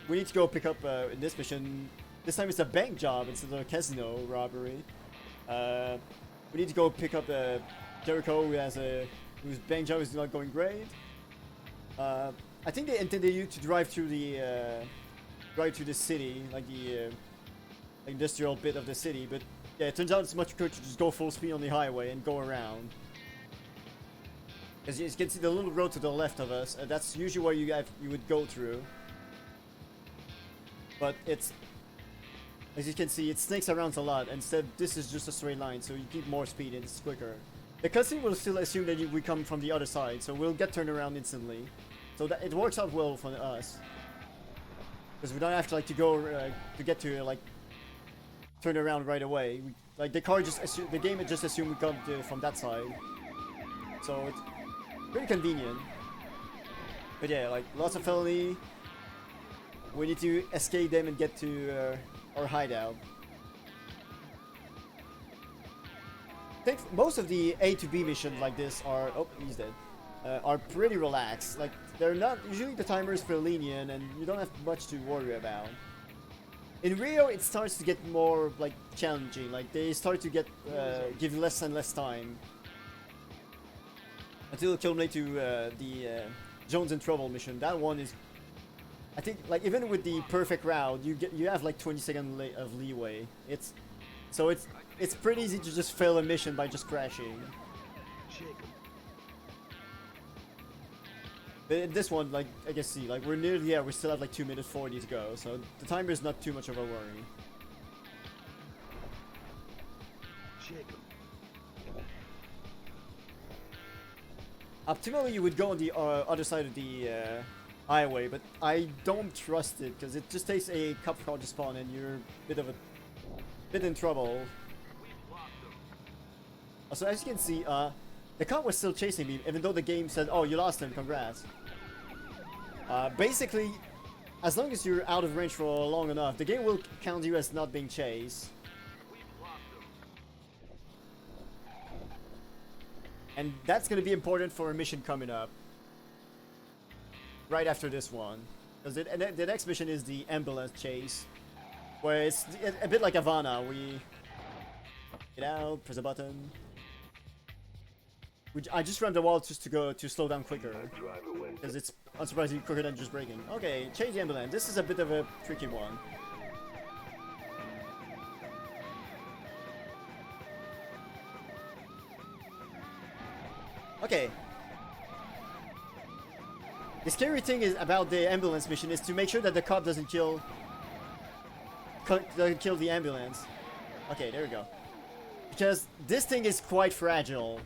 we need to go pick up in this mission. This time it's a bank job instead of a casino robbery. We need to go pick up Jericho, whose bank job is not going great. I think they intended you to drive through the city, like the industrial bit of the city, but yeah, it turns out it's much quicker to just go full speed on the highway and go around. As you can see, the little road to the left of us, that's usually where you would go through. But it's, as you can see, it snakes around a lot. Instead, this is just a straight line, so you keep more speed and it's quicker. The cutscene will still assume that we come from the other side, so we'll get turned around instantly. So that it works out well for us, because we don't have to, like, to go to get to, like, turn around right away. Like, the game just assumed we come from that side, so it's pretty convenient. But yeah, like, lots of felony. We need to escape them and get to our hideout. I think most of the A to B missions like this are, oh, he's dead, are pretty relaxed. Like, they're not, usually the timer is pretty lenient and you don't have much to worry about. In Rio, it starts to get more, like, challenging. Like, they start to get give you less and less time until it culminates to the Jones in Trouble mission. That one is, I think, like, even with the perfect route, you have like 20 seconds of leeway. It's pretty easy to just fail a mission by just crashing. But in this one, like, I can see, like, we're nearly there. We still have like 2 minutes 40 to go, so the timer is not too much of a worry. Optimally, you would go on the other side of the highway, but I don't trust it because it just takes a cop car to spawn and you're bit in trouble. Also, as you can see, the cop was still chasing me, even though the game said, "Oh, you lost him. Congrats." Basically, as long as you're out of range for long enough, the game will count you as not being chased. And that's gonna be important for a mission coming up. Right after this one. Because the next mission is the ambulance chase. Where it's a bit like Havana. We get out, press a button. I just rammed the wall just to slow down quicker. Because it's unsurprisingly quicker than just braking. Okay, change the ambulance. This is a bit of a tricky one. Okay. The scary thing is about the ambulance mission is to make sure that the cop doesn't kill the ambulance. Okay, there we go. Because this thing is quite fragile.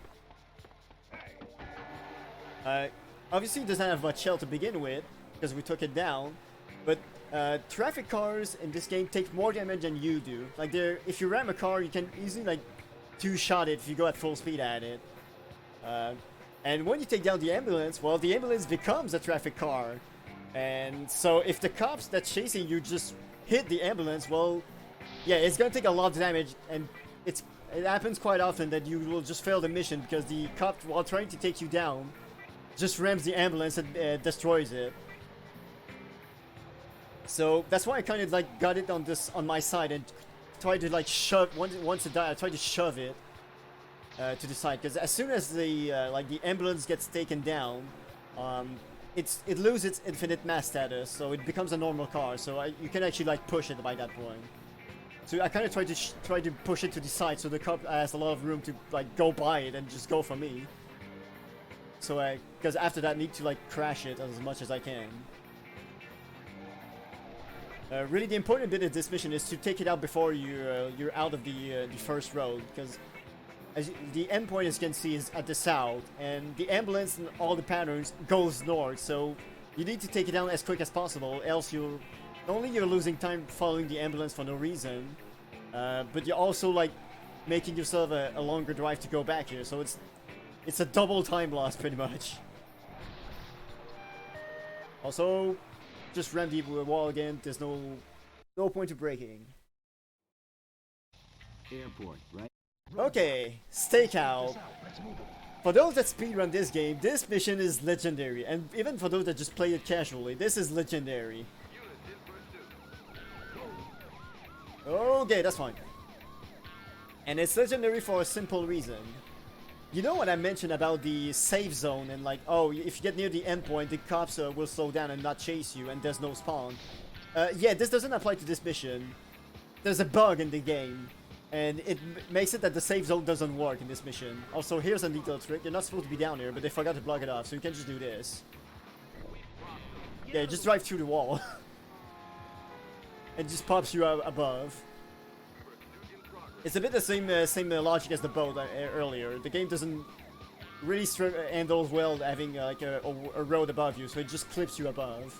Obviously it doesn't have much shell to begin with, because we took it down. But traffic cars in this game take more damage than you do. Like, if you ram a car, you can easily like two-shot it if you go at full speed at it. And when you take down the ambulance, well, the ambulance becomes a traffic car. And so if the cops that's chasing you just hit the ambulance, well, yeah, it's gonna take a lot of damage, and it happens quite often that you will just fail the mission because the cop, while trying to take you down, just rams the ambulance and destroys it. So that's why I kind of like got it on my side and tried to like shove once it died. I tried to shove it to the side, because as soon as the ambulance gets taken down, it loses its infinite mass status, so it becomes a normal car. So you can actually like push it by that point. So I kind of tried to push it to the side, so the cop has a lot of room to like go by it and just go for me. So because after that, I need to like crash it as much as I can. Really, the important bit of this mission is to take it out before you're out of the first road, because the endpoint, as you can see, is at the south, and the ambulance and all the patterns goes north. So you need to take it down as quick as possible, else you're losing time following the ambulance for no reason, but you're also like making yourself a longer drive to go back here. So it's a double time loss pretty much. Also, just ram the wall again. There's no point to braking. Airport, right? Okay, stakeout. For those that speedrun this game, this mission is legendary, and even for those that just play it casually, this is legendary. Okay, that's fine. And it's legendary for a simple reason. You know what I mentioned about the safe zone and like, oh, if you get near the endpoint, the cops will slow down and not chase you, and there's no spawn. Yeah, this doesn't apply to this mission. There's a bug in the game, and it makes it that the safe zone doesn't work in this mission. Also, here's a neat little trick. You're not supposed to be down here, but they forgot to block it off, so you can just do this. Yeah, just drive through the wall. And just pops you out above. It's a bit the same logic as the boat earlier. The game doesn't really handle well having like a road above you, so it just clips you above.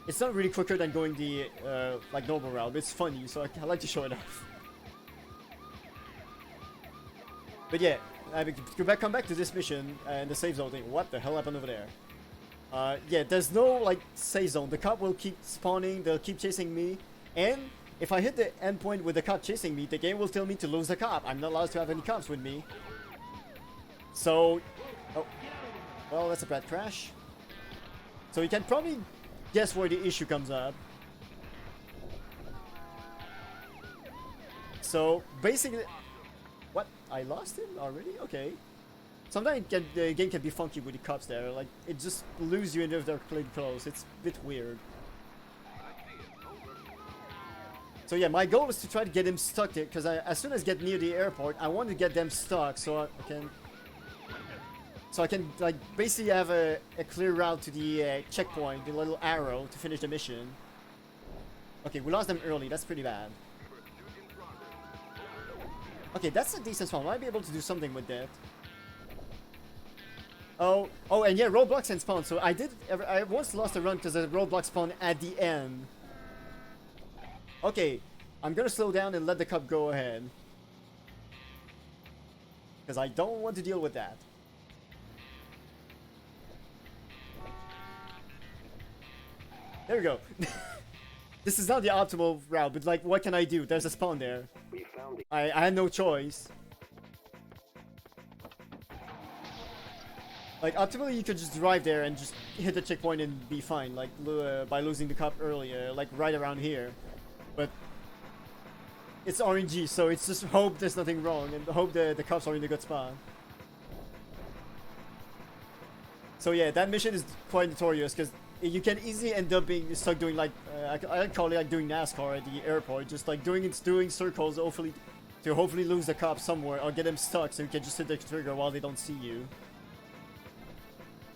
It's not really quicker than going the like normal route, but it's funny, so I like to show it off. But yeah, come back to this mission and the safe zone thing. What the hell happened over there? Yeah, there's no like safe zone. The cop will keep spawning. They'll keep chasing me, and if I hit the endpoint with the cop chasing me, the game will tell me to lose the cop. I'm not allowed to have any cops with me. So, oh, well, that's a bad crash. So you can probably guess where the issue comes up. So basically, what? I lost him already? Okay. Sometimes the game can be funky with the cops there. Like, it just loses you if they're playing close. It's a bit weird. So yeah, my goal is to try to get him stuck there, because as soon as I get near the airport, I want to get them stuck so I can like basically have a clear route to the checkpoint, the little arrow, to finish the mission. Okay, we lost them early. That's pretty bad. Okay, that's a decent spawn. I might be able to do something with that. Oh, and yeah, roadblocks and spawn. So I once lost a run because the roadblock spawned at the end. Okay, I'm gonna slow down and let the cup go ahead. Because I don't want to deal with that. There we go. This is not the optimal route, but like, what can I do? There's a spawn there. We found it. I had no choice. Like, optimally, you could just drive there and just hit the checkpoint and be fine, like, by losing the cup earlier, like, right around here. But it's RNG, so it's just hope there's nothing wrong, and hope the cups are in a good spot. So yeah, that mission is quite notorious, because you can easily end up being stuck doing, like, I call it like doing NASCAR at the airport, just like doing circles, hopefully lose the cop somewhere, or get them stuck so you can just hit the trigger while they don't see you.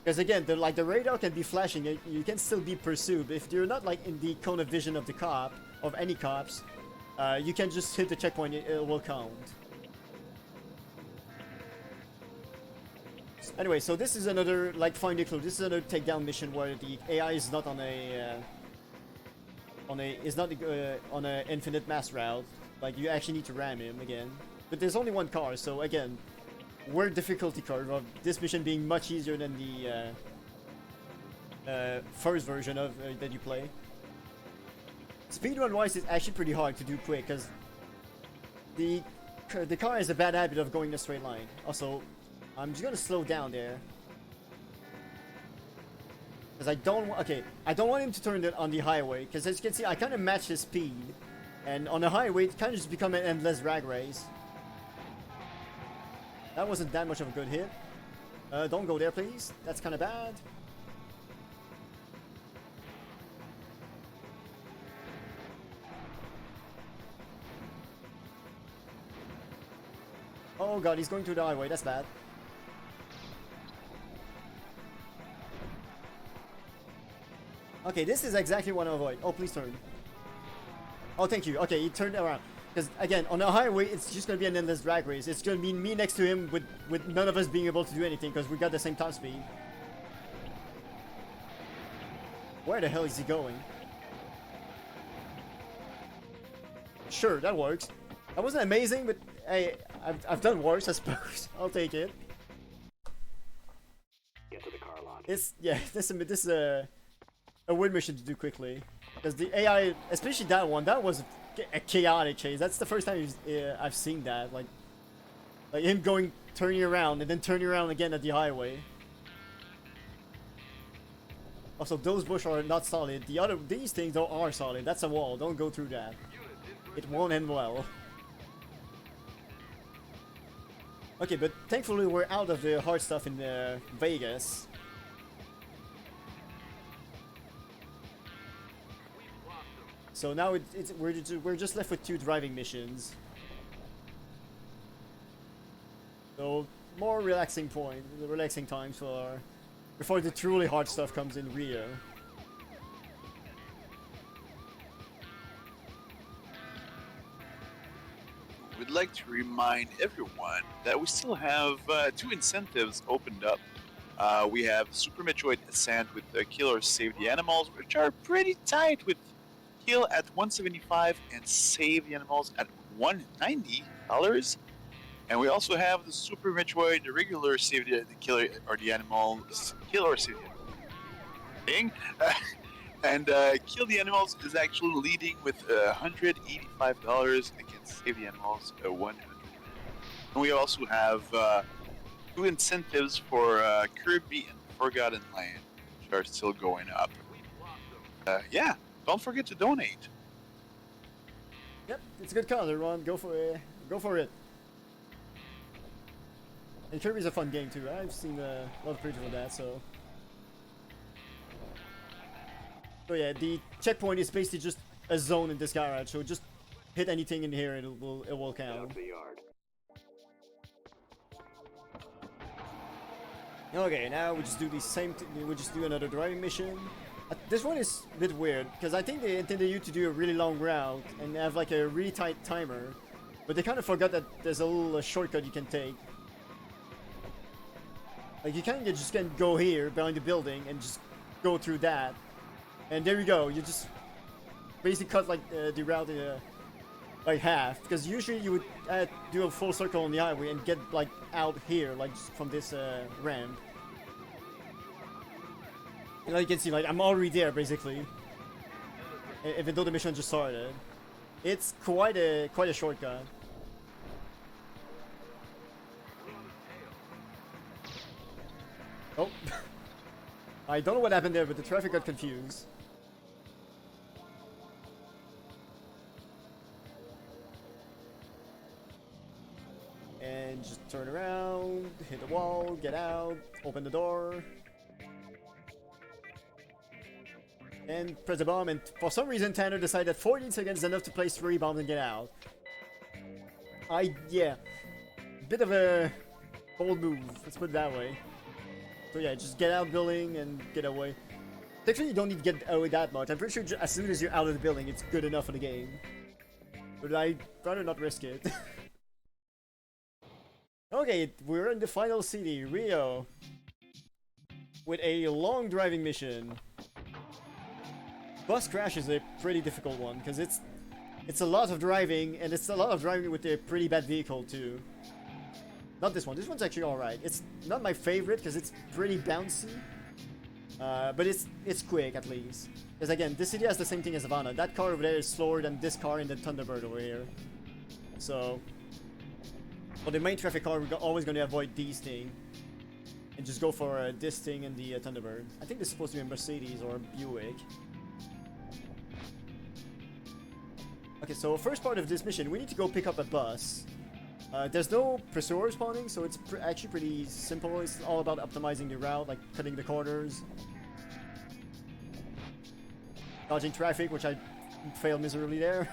Because again, the radar can be flashing, you can still be pursued. If you're not like in the cone of vision of the cop, of any cops, you can just hit the checkpoint, it will count. Anyway, so this is another, like, find a clue. This is another takedown mission where the AI is not on an infinite mass route. Like, you actually need to ram him again. But there's only one car, so again, weird difficulty curve of this mission being much easier than the first version of that you play. Speedrun wise, it's actually pretty hard to do quick because the car has a bad habit of going in a straight line. Also, I'm just gonna slow down there because I don't want him to turn it on the highway, because as you can see, I kind of match his speed, and on the highway it kind of just become an endless drag race. That wasn't that much of a good hit. Don't go there, please. That's kind of bad. Oh god, he's going through the highway. That's bad. Okay, this is exactly what I avoid. Oh, please turn. Oh, thank you. Okay, he turned around. Because again, on a highway, it's just gonna be an endless drag race. It's gonna be me next to him with none of us being able to do anything because we got the same top speed. Where the hell is he going? Sure, that works. That wasn't amazing, but hey, I've done worse, I suppose. I'll take it. Get to the car lot. This is a weird mission to do quickly because the AI, especially that one, that was a chaotic chase. That's the first time I've seen that. Like him turning around and then turning around again at the highway. Also, those bushes are not solid. These things though are solid. That's a wall. Don't go through that. It won't end well. Okay, but thankfully we're out of the hard stuff in Vegas. So now we're just left with 2 driving missions. So more relaxing times before the truly hard stuff comes in Rio. We'd like to remind everyone that we still have 2 incentives opened up. We have Super Metroid Ascent with Kill or Save the Animals, which are pretty tight, with Kill at $175 and Save the Animals at $190. And we also have the Super Metroid, the regular Save the Kill or the Animals, Kill or Save the Animals thing. And Kill the Animals is actually leading with $185 against Save the Animals, $100. And we also have 2 incentives for Kirby and Forgotten Land, which are still going up. Yeah, don't forget to donate. Yep, it's a good call, everyone. Go for it. And Kirby's a fun game too. I've seen a lot of pictures of that, so. So yeah, the checkpoint is basically just a zone in this garage, so just hit anything in here and it will count. Okay, now we just do the same thing. We just do another driving mission. This one is a bit weird because I think they intended you to do a really long route and have like a really tight timer, but they kind of forgot that there's a little shortcut you can take. Like you can just can go here behind the building and just go through that, and there you go. You just basically cut like the route in like half, because usually you would do a full circle on the highway and get like out here, like just from this ramp. And like you can see, like I'm already there basically, even though the mission just started. It's quite a shortcut. Oh, I don't know what happened there, but the traffic got confused. And just turn around, hit the wall, get out, open the door. And press the bomb, and for some reason Tanner decided that 14 seconds is enough to place 3 bombs and get out. Yeah. Bit of a bold move, let's put it that way. So yeah, just get out building and get away. Actually, you don't need to get away that much. I'm pretty sure as soon as you're out of the building, it's good enough for the game. But I'd rather not risk it. Okay, we're in the final city, Rio. With a long driving mission. Bus crash is a pretty difficult one, because it's a lot of driving, and it's a lot of driving with a pretty bad vehicle too. Not this one. This one's actually alright. It's not my favorite because it's pretty bouncy. But it's quick at least. Because again, this city has the same thing as Havana. That car over there is slower than this car in the Thunderbird over here. So, for the main traffic car, we're always going to avoid these things. And just go for this thing and the Thunderbird. I think this is supposed to be a Mercedes or a Buick. Okay, so first part of this mission, we need to go pick up a bus. There's no pursuer spawning, so it's actually pretty simple. It's all about optimizing the route, like cutting the corners, dodging traffic, which I failed miserably there.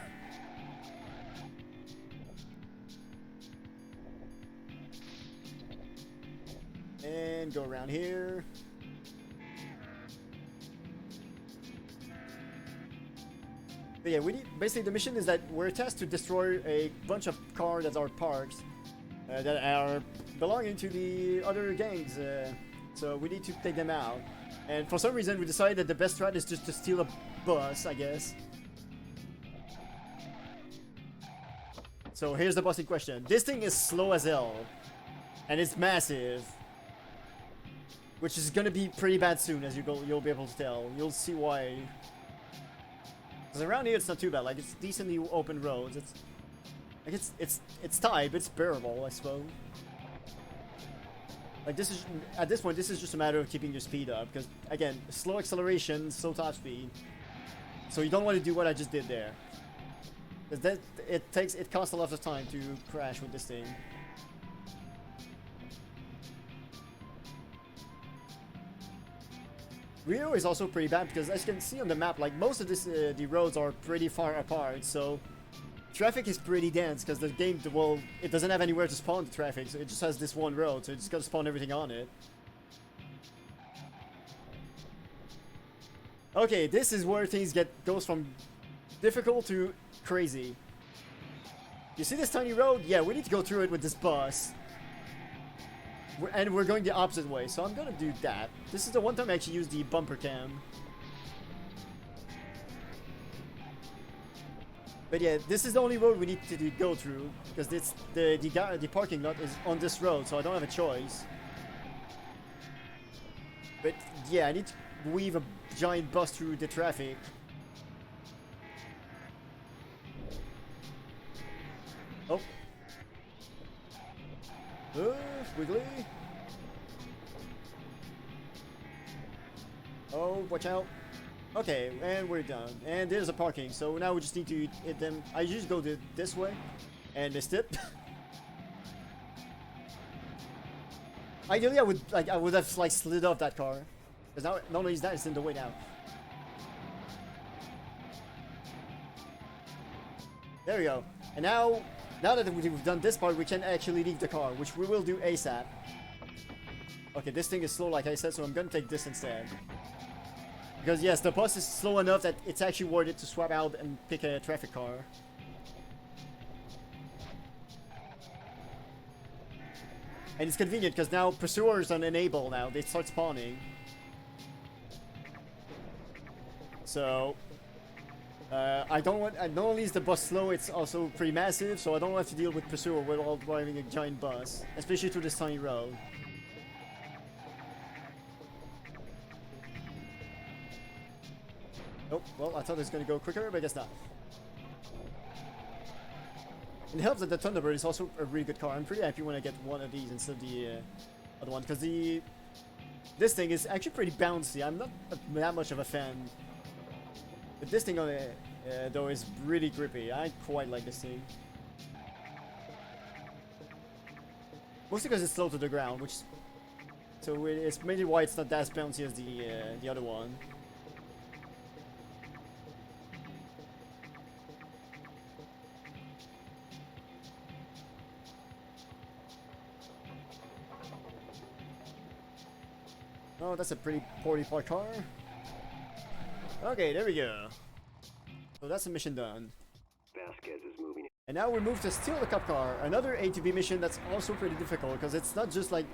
And go around here. But yeah, basically the mission is that we're tasked to destroy a bunch of cars that are parked that are belonging to the other gangs. So we need to take them out. And for some reason we decided that the best strat is just to steal a bus, I guess. So here's the bus in question. This thing is slow as hell. And it's massive. Which is gonna be pretty bad soon, as you'll be able to tell. You'll see why. Because around here it's not too bad, like it's decently open roads. It's tight, but it's bearable, I suppose. Like this is, at this point, this is just a matter of keeping your speed up, because again, slow acceleration, slow top speed. So you don't want to do what I just did there. Because it costs a lot of time to crash with this thing. Rio is also pretty bad because, as you can see on the map, like most of the roads are pretty far apart, so traffic is pretty dense because the game, well, it doesn't have anywhere to spawn the traffic, so it just has this one road, so it just gotta spawn everything on it. Okay, this is where things goes from difficult to crazy. You see this tiny road? Yeah, we need to go through it with this bus. And we're going the opposite way, so I'm gonna do that. This is the one time I actually used the bumper cam. But yeah, this is the only road we need to go through, because the parking lot is on this road, so I don't have a choice. But yeah, I need to weave a giant bus through the traffic. Oh. Wiggly. Oh, watch out. Okay, and we're done. And there's a parking, so now we just need to hit them. I usually go this way, and missed it. Ideally, I would have like slid off that car, because now not only is that, it's in the way now. There we go. And now that we've done this part, we can actually leave the car, which we will do ASAP. Okay, this thing is slow, like I said, so I'm gonna take this instead. Because yes, the bus is slow enough that it's actually worth it to swap out and pick a traffic car. And it's convenient because now pursuers on enable now, they start spawning. So I don't want, not only is the bus slow, it's also pretty massive, so I don't have to deal with pursuer while driving a giant bus, especially through this tiny road. Oh, well, I thought it was going to go quicker, but I guess not. It helps that the Thunderbird is also a really good car. I'm pretty happy when I get one of these instead of the other one, because this thing is actually pretty bouncy. I'm not that much of a fan. But this thing on it, though, is really grippy. I quite like this thing. Mostly because it's slow to the ground, which... So it's maybe why it's not as bouncy as the other one. Oh, that's a pretty poorly parked car. Okay, there we go. So that's a mission done. Vasquez is moving. And now we move to steal the cop car. Another A to B mission that's also pretty difficult because it's not just like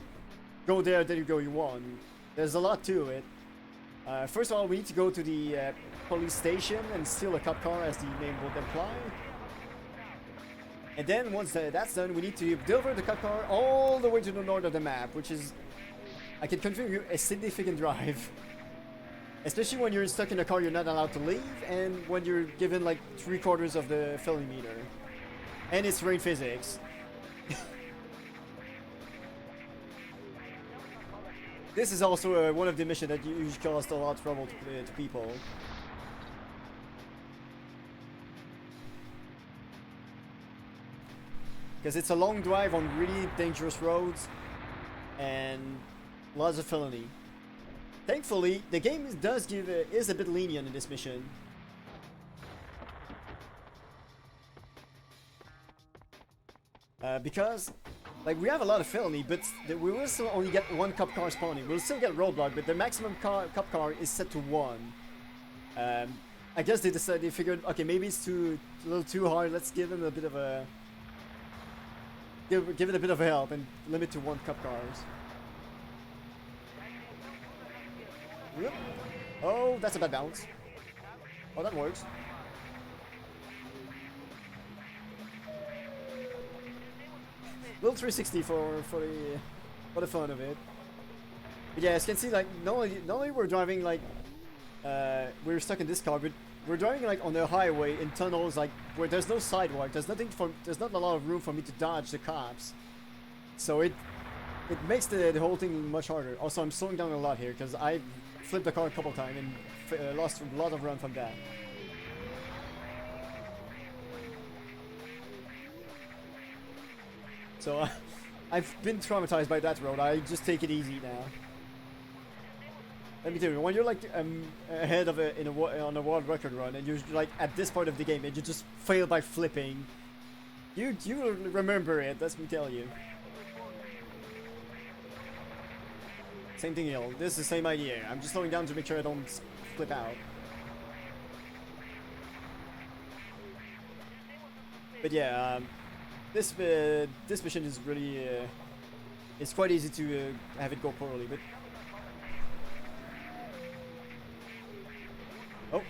go there, you go, you won. There's a lot to it. First of all, we need to go to the police station and steal a cop car, as the name would imply. And then once that's done, we need to deliver the cop car all the way to the north of the map, which is, I can confirm you, a significant drive. Especially when you're stuck in a car you're not allowed to leave, and when you're given like 3/4 of the filling meter. And it's rain physics. This is also one of the missions that usually caused a lot of trouble to people. Because it's a long drive on really dangerous roads, and lots of felony. Thankfully, the game is a bit lenient in this mission. Because, like, we have a lot of felony, but we will still only get one cop car spawning. We'll still get roadblock, but the maximum cop car is set to 1. I guess they figured, okay, maybe it's a little too hard. Let's give them a bit of a give it a bit of help and limit to 1 cop cars. Yep. Oh, that's a bad bounce. Oh, that works. Little 360 for the fun of it. But yeah, as you can see, like not only we're driving like we're stuck in this car, but we're driving like on the highway in tunnels like where there's no sidewalk. There's not a lot of room for me to dodge the cops. So it makes the whole thing much harder. Also, I'm slowing down a lot here because I flipped the car a couple times and lost a lot of run from that. So I've been traumatized by that road. I just take it easy now. Let me tell you, when you're like ahead of on a world record run and you're like at this part of the game and you just fail by flipping, you will remember it. Let me tell you. Same thing, this is the same idea. I'm just slowing down to make sure I don't flip out. But yeah, this mission is really it's quite easy to have it go poorly. But oh,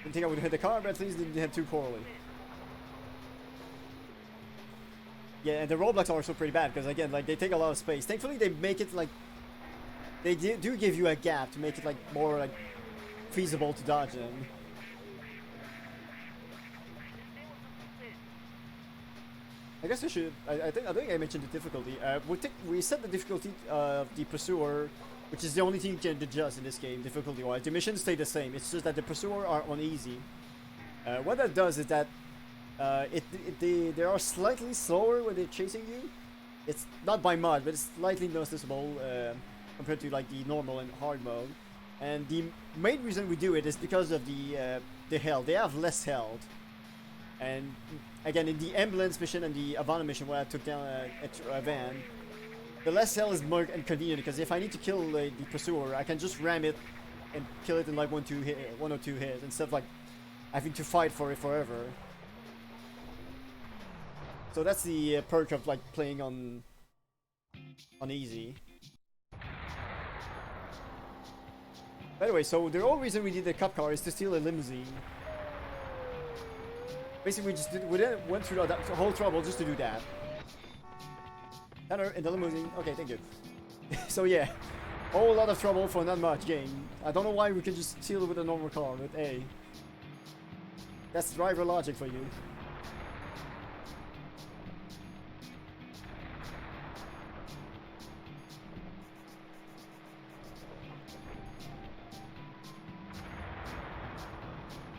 didn't think I would hit the car, but at least didn't hit too poorly. Yeah, and the roadblocks are also pretty bad because again, like they take a lot of space. Thankfully, they make it like. They do give you a gap to make it like more like feasible to dodge them. I guess I should. I think I mentioned the difficulty. We set the difficulty of the pursuer, which is the only thing you can adjust in this game difficulty-wise. The missions stay the same. It's just that the pursuer are on easy. What that does is that they are slightly slower when they're chasing you. It's not by much, but it's slightly noticeable. Compared to like the normal and hard mode, and the main reason we do it is because of the health. They have less health, and again in the ambulance mission and the Havana mission where I took down a van, the less health is more inconvenient because if I need to kill the pursuer, I can just ram it and kill it in like 1 or 2 hits instead of like having to fight for it forever. So that's the perk of like playing on on easy. By the way, so the whole reason we did the cop car is to steal a limousine. Basically, we went through that whole trouble just to do that. Tanner in the limousine. Okay, thank you. So yeah, whole lot of trouble for not much gain. I don't know why we could just steal it with a normal car, but hey, that's driver logic for you.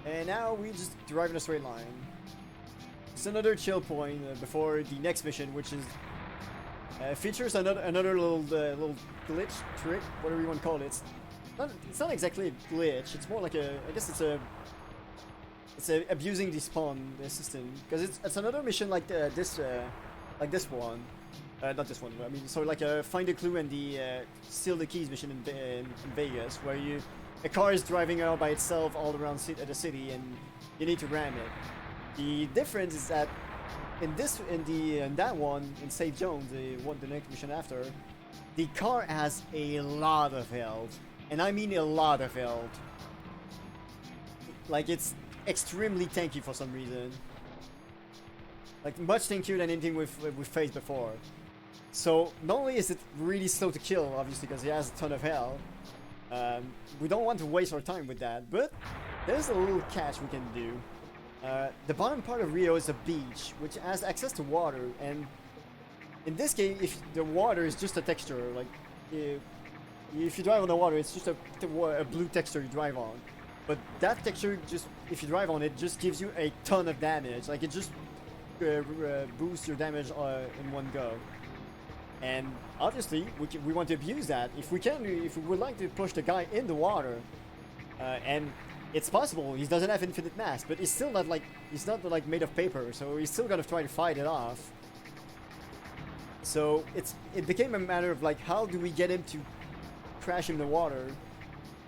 And now we just drive in a straight line. It's another chill point before the next mission, which is features another little glitch, trick, whatever you want to call it. It's not exactly a glitch. It's more like I guess it's abusing the spawn system, because it's another mission like this one. Not this one. I mean, so like find a clue and the steal the keys mission in Vegas, where a car is driving around by itself all around the city, and you need to ram it. The difference is that in that one, in Save Jones, the next mission after, the car has a lot of health, and I mean a lot of health. Like, it's extremely tanky for some reason. Like, much tankier than anything we've faced before. So not only is it really slow to kill, obviously, because it has a ton of health. We don't want to waste our time with that, but there's a little catch we can do. The bottom part of Rio is a beach, which has access to water, and in this game, if the water is just a texture, like if you drive on the water, it's just a blue texture you drive on. But that texture, just if you drive on it, just gives you a ton of damage. Like, it just boosts your damage in one go. And obviously, we want to abuse that. If we would like to push the guy in the water, and it's possible, he doesn't have infinite mass, but he's still not like, made of paper, so he's still gonna try to fight it off. So it became a matter of like, how do we get him to crash in the water?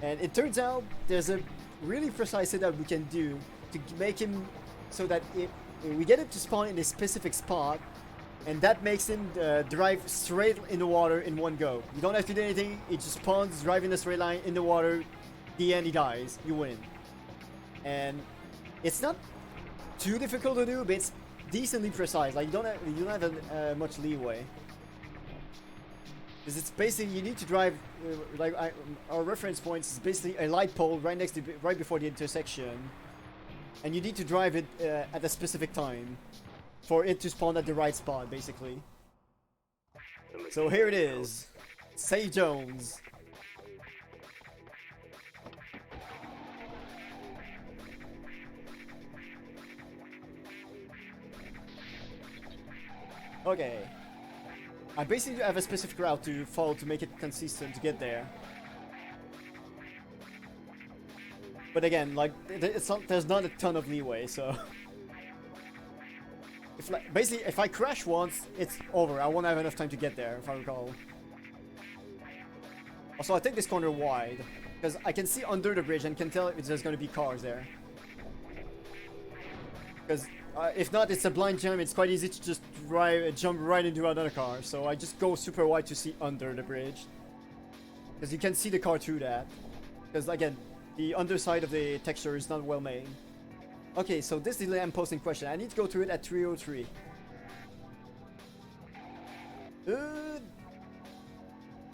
And it turns out there's a really precise setup we can do to make him so that we get him to spawn in a specific spot, and that makes him drive straight in the water in one go. You don't have to do anything, he just spawns, drive in a straight line in the water, the end he dies, you win. And it's not too difficult to do, but it's decently precise. Like, you don't have much leeway. Because it's basically, you need to drive, our reference point is basically a light pole right before the intersection. And you need to drive it at a specific time for it to spawn at the right spot, basically. So here it is. Save Jones. Okay. I basically have a specific route to follow to make it consistent to get there. But again, like, there's not a ton of leeway, so... Basically, if I crash once, it's over. I won't have enough time to get there, if I recall. Also, I take this corner wide, because I can see under the bridge and can tell if there's going to be cars there. Because if not, it's a blind jump. It's quite easy to just jump right into another car. So I just go super wide to see under the bridge, because you can see the car through that. Because again, the underside of the texture is not well made. Okay, so this is the lamppost in question. I need to go through it at 303.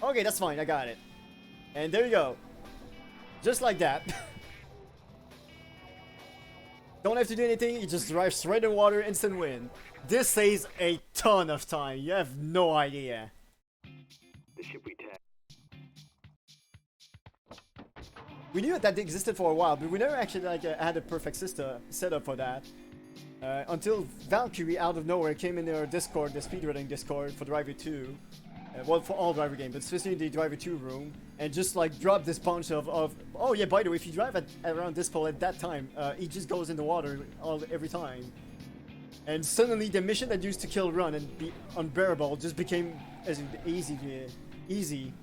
Okay, that's fine. I got it. And there you go. Just like that. Don't have to do anything. You just drive straight in the water, instant win. This saves a ton of time. You have no idea. The ship we tagged. We knew that existed for a while, but we never actually had a perfect setup for that. Until Valkyrie out of nowhere came in our Discord, the speedrunning Discord for Driver 2. Well, for all driver games, but especially in the Driver 2 room, and just like dropped this bunch of oh yeah, by the way, if you drive around this pole at that time, he just goes in the water every time. And suddenly the mission that used to kill run and be unbearable just became easy,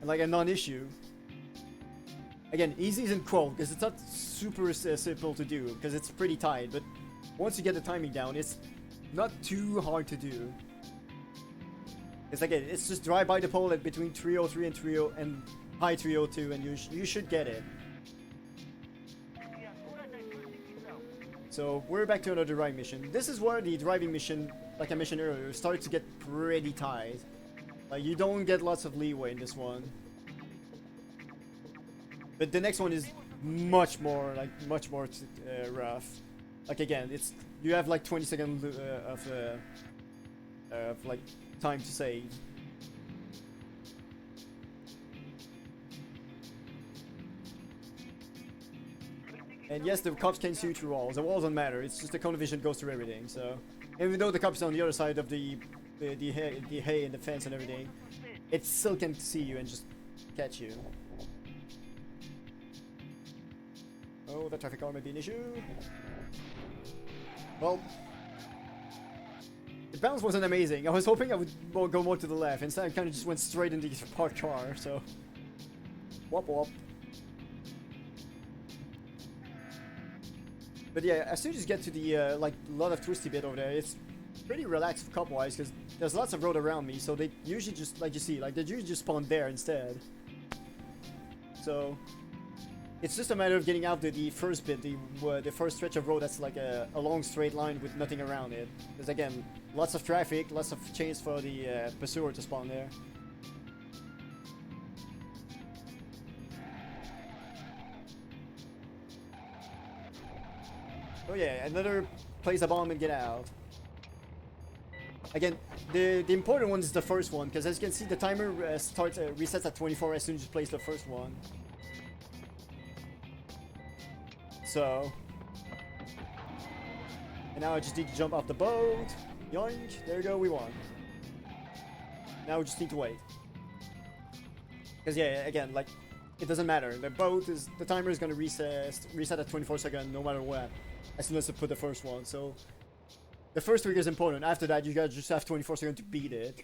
and like a non-issue. Again, easy is in quote, because it's not super simple to do, because it's pretty tight, but once you get the timing down, it's not too hard to do. It's again, it's just drive by the pole at between 303 and 30 and high 302, and you should get it. So we're back to another driving mission. This is where the driving mission, like I mentioned earlier, starts to get pretty tight. Like you don't get lots of leeway in this one. But the next one is much more rough. Like again, it's you have like 20 seconds of like time to save. And yes, the cops can see through walls. The walls don't matter. It's just the cone of vision goes through everything. So even though the cops are on the other side of the hay and the fence and everything, it still can see you and just catch you. Oh, the traffic car may be an issue. Well, the bounce wasn't amazing. I was hoping I would go more to the left. Instead, I kind of just went straight into the parked car. So, wop wop. But yeah, as soon as you get to the like lot of twisty bit over there, it's pretty relaxed cop-wise because there's lots of road around me. So they usually just, like you see, like they usually just spawn there instead. So it's just a matter of getting out the first bit, the first stretch of road that's like a long straight line with nothing around it. Because again, lots of traffic, lots of chance for the pursuer to spawn there. Oh yeah, another place a bomb and get out. Again, the important one is the first one, because as you can see, the timer resets at 24 as soon as you place the first one. So, and now I just need to jump off the boat. Yoink! There you go, we won. Now we just need to wait. Because yeah, again, like it doesn't matter. The timer is gonna reset at 24 seconds no matter what, as soon as I put the first one. So the first trigger is important. After that, you guys just have 24 seconds to beat it.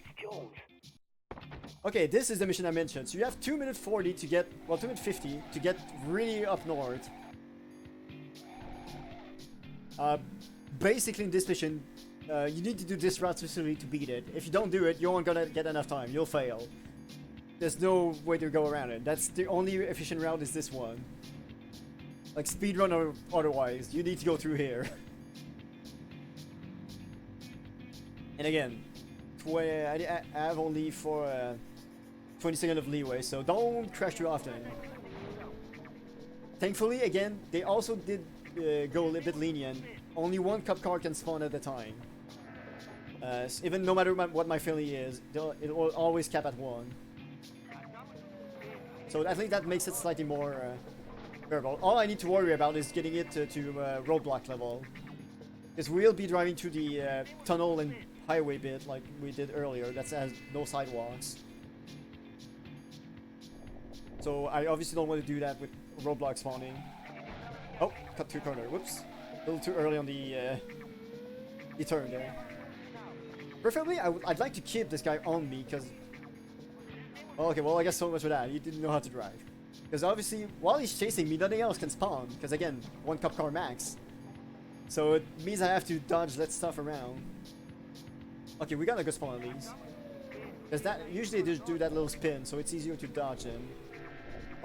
Okay, this is the mission I mentioned. So you have 2 minutes 40 to get, well, 2 minutes 50 to get really up north. Basically in this mission, you need to do this route specifically to beat it. If you don't do it, you aren't gonna get enough time. You'll fail. There's no way to go around it. That's the only efficient route is this one. Like speedrun or otherwise, you need to go through here. And again, I have only for 20 seconds of leeway, so don't crash too often. Thankfully, again, they also did go a little bit lenient. Only one cop car can spawn at a time. Even no matter what my feeling is, it will always cap at one. So I think that makes it slightly more bearable. All I need to worry about is getting it to roadblock level. Because we'll be driving through the tunnel and highway bit like we did earlier that has no sidewalks. So I obviously don't want to do that with roadblock spawning. Oh, cut through corner. Whoops. A little too early on the turn there. Preferably, I'd like to keep this guy on me because... Oh, okay, well I guess so much for that. He didn't know how to drive. Because obviously, while he's chasing me, nothing else can spawn. Because again, one cop car max. So it means I have to dodge that stuff around. Okay, we got a good spawn at least. Because that usually they just do that little spin, so it's easier to dodge them.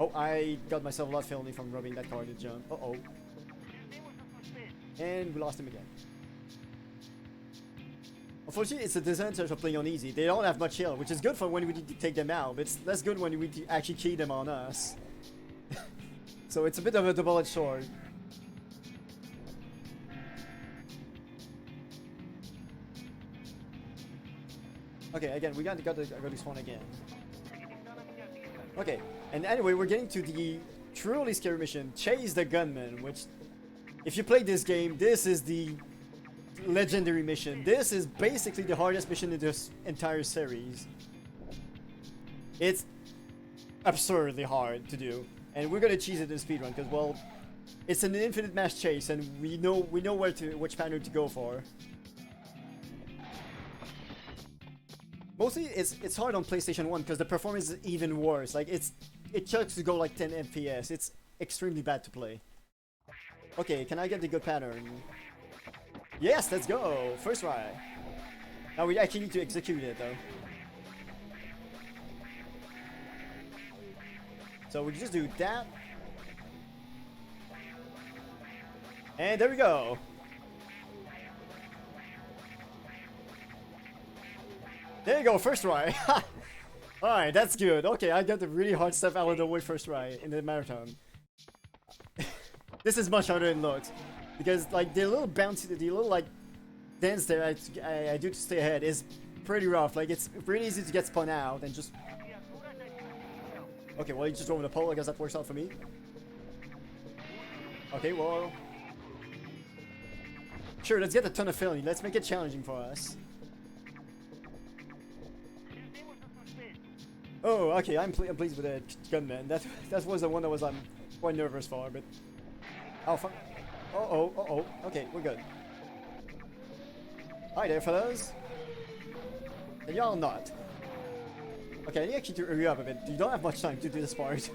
Oh, I got myself a lot of felony from rubbing that car to jump. Uh-oh. And we lost him again. Unfortunately, it's a disadvantage of playing on easy. They don't have much health, which is good for when we need to take them out, but it's less good when we actually key them on us. So it's a bit of a double-edged sword. Okay, again, we got to spawn again. Okay, and anyway, we're getting to the truly scary mission, Chase the Gunman, which, if you play this game, this is the legendary mission. This is basically the hardest mission in this entire series. It's absurdly hard to do, and we're gonna cheese it in speedrun because, well, it's an infinite mass chase, and we know which pattern to go for. Mostly, it's hard on PlayStation 1 because the performance is even worse. Like it chucks to go like 10 FPS. It's extremely bad to play. Okay, can I get the good pattern? Yes, let's go! First try. Now we actually need to execute it though. So we just do that. And there we go. There you go, first try. Alright, that's good. Okay, I got the really hard stuff out of the way first try in the marathon. This is much harder than it looks. Because, like, the little bouncy, the little, like, dance there I do to stay ahead is pretty rough. Like, it's pretty easy to get spun out and just... Okay, well, you just drove in the pole. I guess that works out for me. Okay, well... Sure, let's get a ton of filling. Let's make it challenging for us. Oh, okay, I'm pleased with the gunman. That was the one that was quite nervous for, but... Oh, fuck. Uh-oh. Okay, we're good. Hi there, fellas. And y'all not. Okay, I need actually to hurry up a bit. You don't have much time to do this part.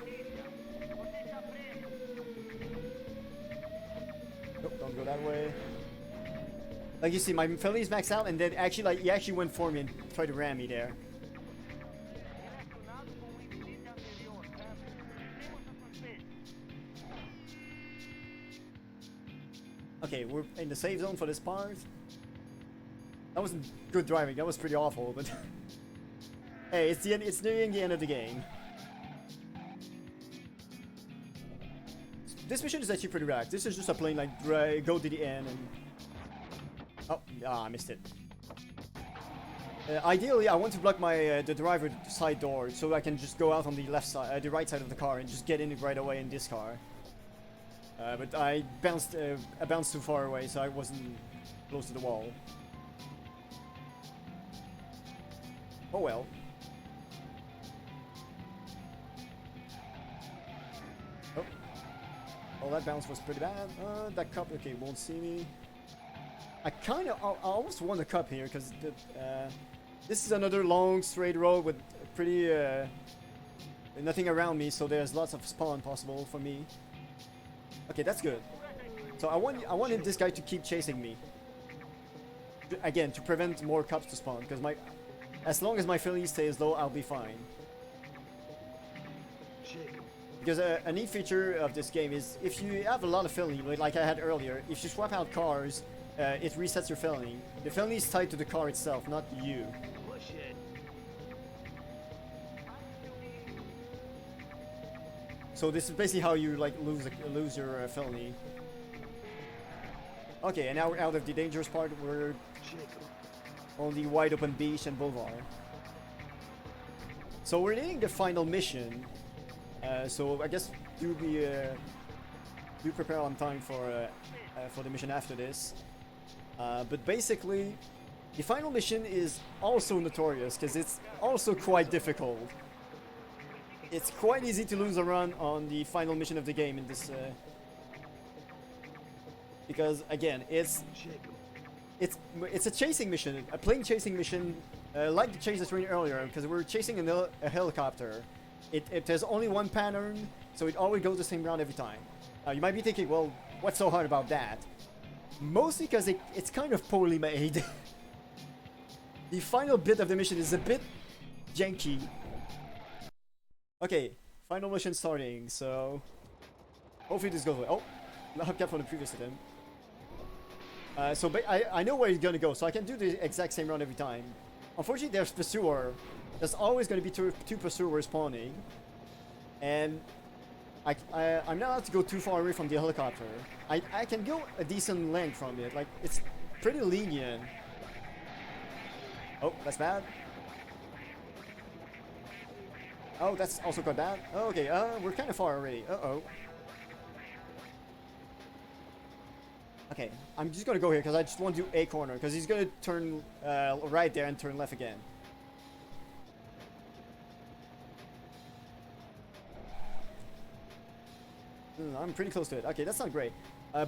Nope, don't go that way. Like you see, my felony's maxed out, and then actually, like, he actually went for me and tried to ram me there. Okay, we're in the safe zone for this part. That wasn't good driving. That was pretty awful, but hey, it's nearing the end of the game. This mission is actually pretty racked. This is just a plain like go to the end and I missed it. Ideally, I want to block my the driver side door so I can just go out on the left side, the right side of the car, and just get in it right away in this car. But I bounced too far away, so I wasn't close to the wall. Oh well. Oh, that bounce was pretty bad. That cup, okay, won't see me. I almost won the cup here because this is another long straight road with pretty nothing around me, so there's lots of spawn possible for me. Okay, that's good. So I wanted this guy to keep chasing me. Again, to prevent more cups to spawn, because as long as my filly stays low, I'll be fine. Because a neat feature of this game is if you have a lot of filly, like I had earlier, if you swap out cars, it resets your filly. The filly is tied to the car itself, not you. So this is basically how you like lose your felony. Okay, and now we're out of the dangerous part. We're on the wide open beach and boulevard. So we're nearing the final mission. So I guess do prepare on time for the mission after this. But basically, the final mission is also notorious because it's also quite difficult. It's quite easy to lose a run on the final mission of the game in this, because again, it's a chasing mission, a plane chasing mission, like the chase the train earlier, because we're chasing a helicopter. It has only one pattern, so it always goes the same route every time. You might be thinking, well, what's so hard about that? Mostly because it's kind of poorly made. The final bit of the mission is a bit janky. Okay, final mission starting, so hopefully this goes well. Oh, hubcap from the previous attempt. So I know where he's gonna go, so I can do the exact same round every time. Unfortunately, there's pursuer. There's always gonna be two pursuers spawning, and I'm not allowed to go too far away from the helicopter. I can go a decent length from it, like it's pretty lenient. Oh, that's bad. Oh, that's also quite bad. Oh, okay, we're kind of far already. Uh-oh. Okay, I'm just gonna go here because I just want to do a corner because he's gonna turn right there and turn left again. I'm pretty close to it. Okay, that's not great.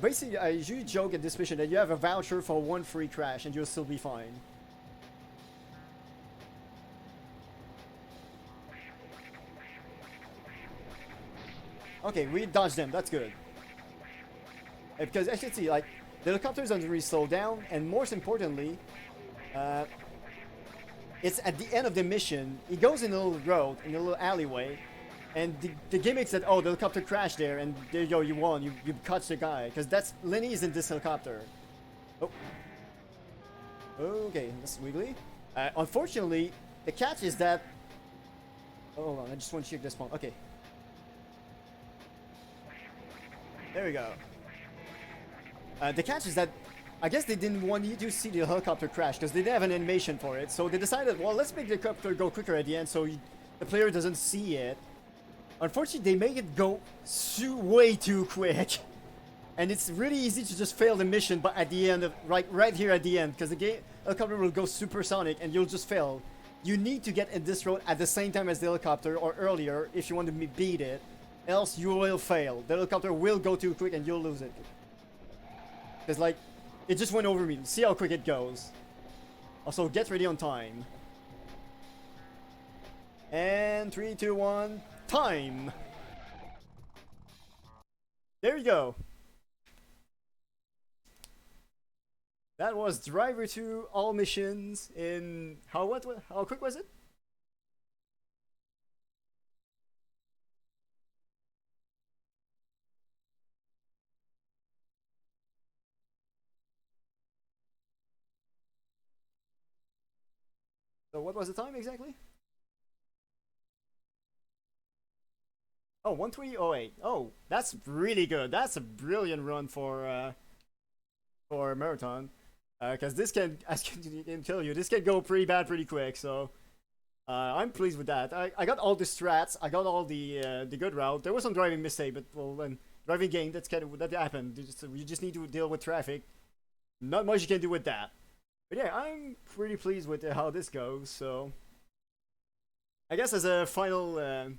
Basically, I usually joke at this mission that you have a voucher for 1 free crash and you'll still be fine. Okay, we dodged them. That's good. Because as you can see, like, the helicopter doesn't really slow down, and most importantly, it's at the end of the mission. He goes in a little road, in a little alleyway, And the gimmicks that, oh, the helicopter crashed there, and there you go, you won, you caught the guy, because that's Lenny's in this helicopter. Oh. Okay, that's wiggly. Unfortunately, the catch is that. Oh, hold on, I just want to check this one. Okay. There we go. The catch is that I guess they didn't want you to see the helicopter crash because they didn't have an animation for it. So they decided, well, let's make the helicopter go quicker at the end so the player doesn't see it. Unfortunately, they make it go way too quick. And it's really easy to just fail the mission, but at the end of right here at the end, because the helicopter will go supersonic and you'll just fail. You need to get in this road at the same time as the helicopter or earlier if you want to beat it, else you will fail. The helicopter will go too quick and you'll lose it. Because like, it just went over me. See how quick it goes. Also, get ready on time. And 3, 2, 1, time! There you go. That was Driver 2 all missions in how quick was it? So what was the time exactly? Oh, 1:20:08. Oh, that's really good. That's a brilliant run for a marathon. Because this can, as I can tell you, this can go pretty bad pretty quick. So I'm pleased with that. I got all the strats. I got all the good route. There was some driving mistake, but well, then driving game. That happened. You just need to deal with traffic. Not much you can do with that. But yeah, I'm pretty pleased with how this goes. So I guess as a final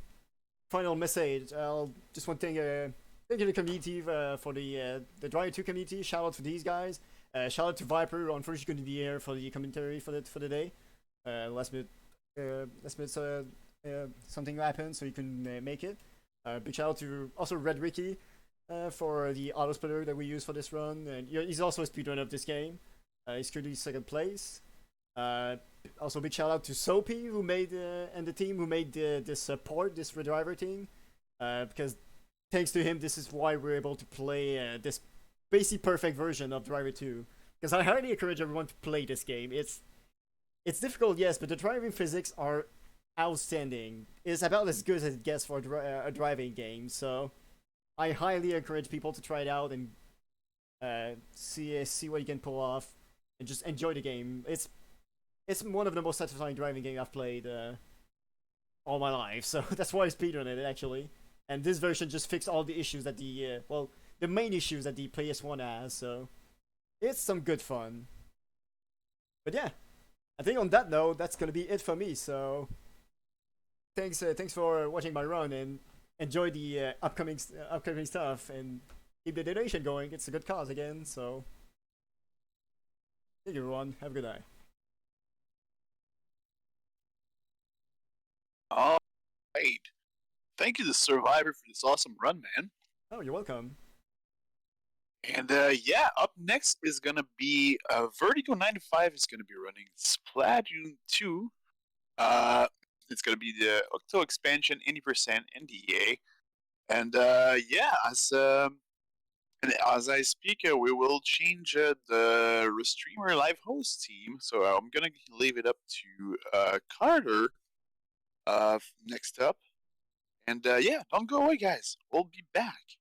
message, I'll just want to thank the community for the Driver 2 community. Shout out to these guys. Shout out to Viper. Unfortunately, couldn't be here for the commentary for the day. Last minute, something happened, so he couldn't make it. Big shout out to also Red Ricky for the auto splitter that we use for this run. And he's also a speedrunner of this game. He's currently second place. Also, big shout out to Soapy who made and the team who made this port, this redriver thing. Because thanks to him, this is why we're able to play this basically perfect version of Driver 2. Because I highly encourage everyone to play this game. It's difficult, yes, but the driving physics are outstanding. It's about as good as it gets for a driving game. So I highly encourage people to try it out and see what you can pull off and just enjoy the game. It's one of the most satisfying driving games I've played all my life. So that's why I speedrun it actually. And this version just fixed all the issues that the main issues that the PS1 has, so it's some good fun. But yeah, I think on that note, that's gonna be it for me. So thanks for watching my run and enjoy the upcoming stuff and keep the donation going. It's a good cause again. So thank you everyone. Have a good night. All right. Thank you to Survivor for this awesome run, man. Oh, you're welcome. And yeah, up next is gonna be Vertigo 95 is gonna be running Splatoon 2. It's gonna be the Octo expansion, 80% NDA, and yeah, as I speak, we will change the streamer live host team. So I'm gonna leave it up to Carter next up, and yeah, don't go away, guys. We'll be back.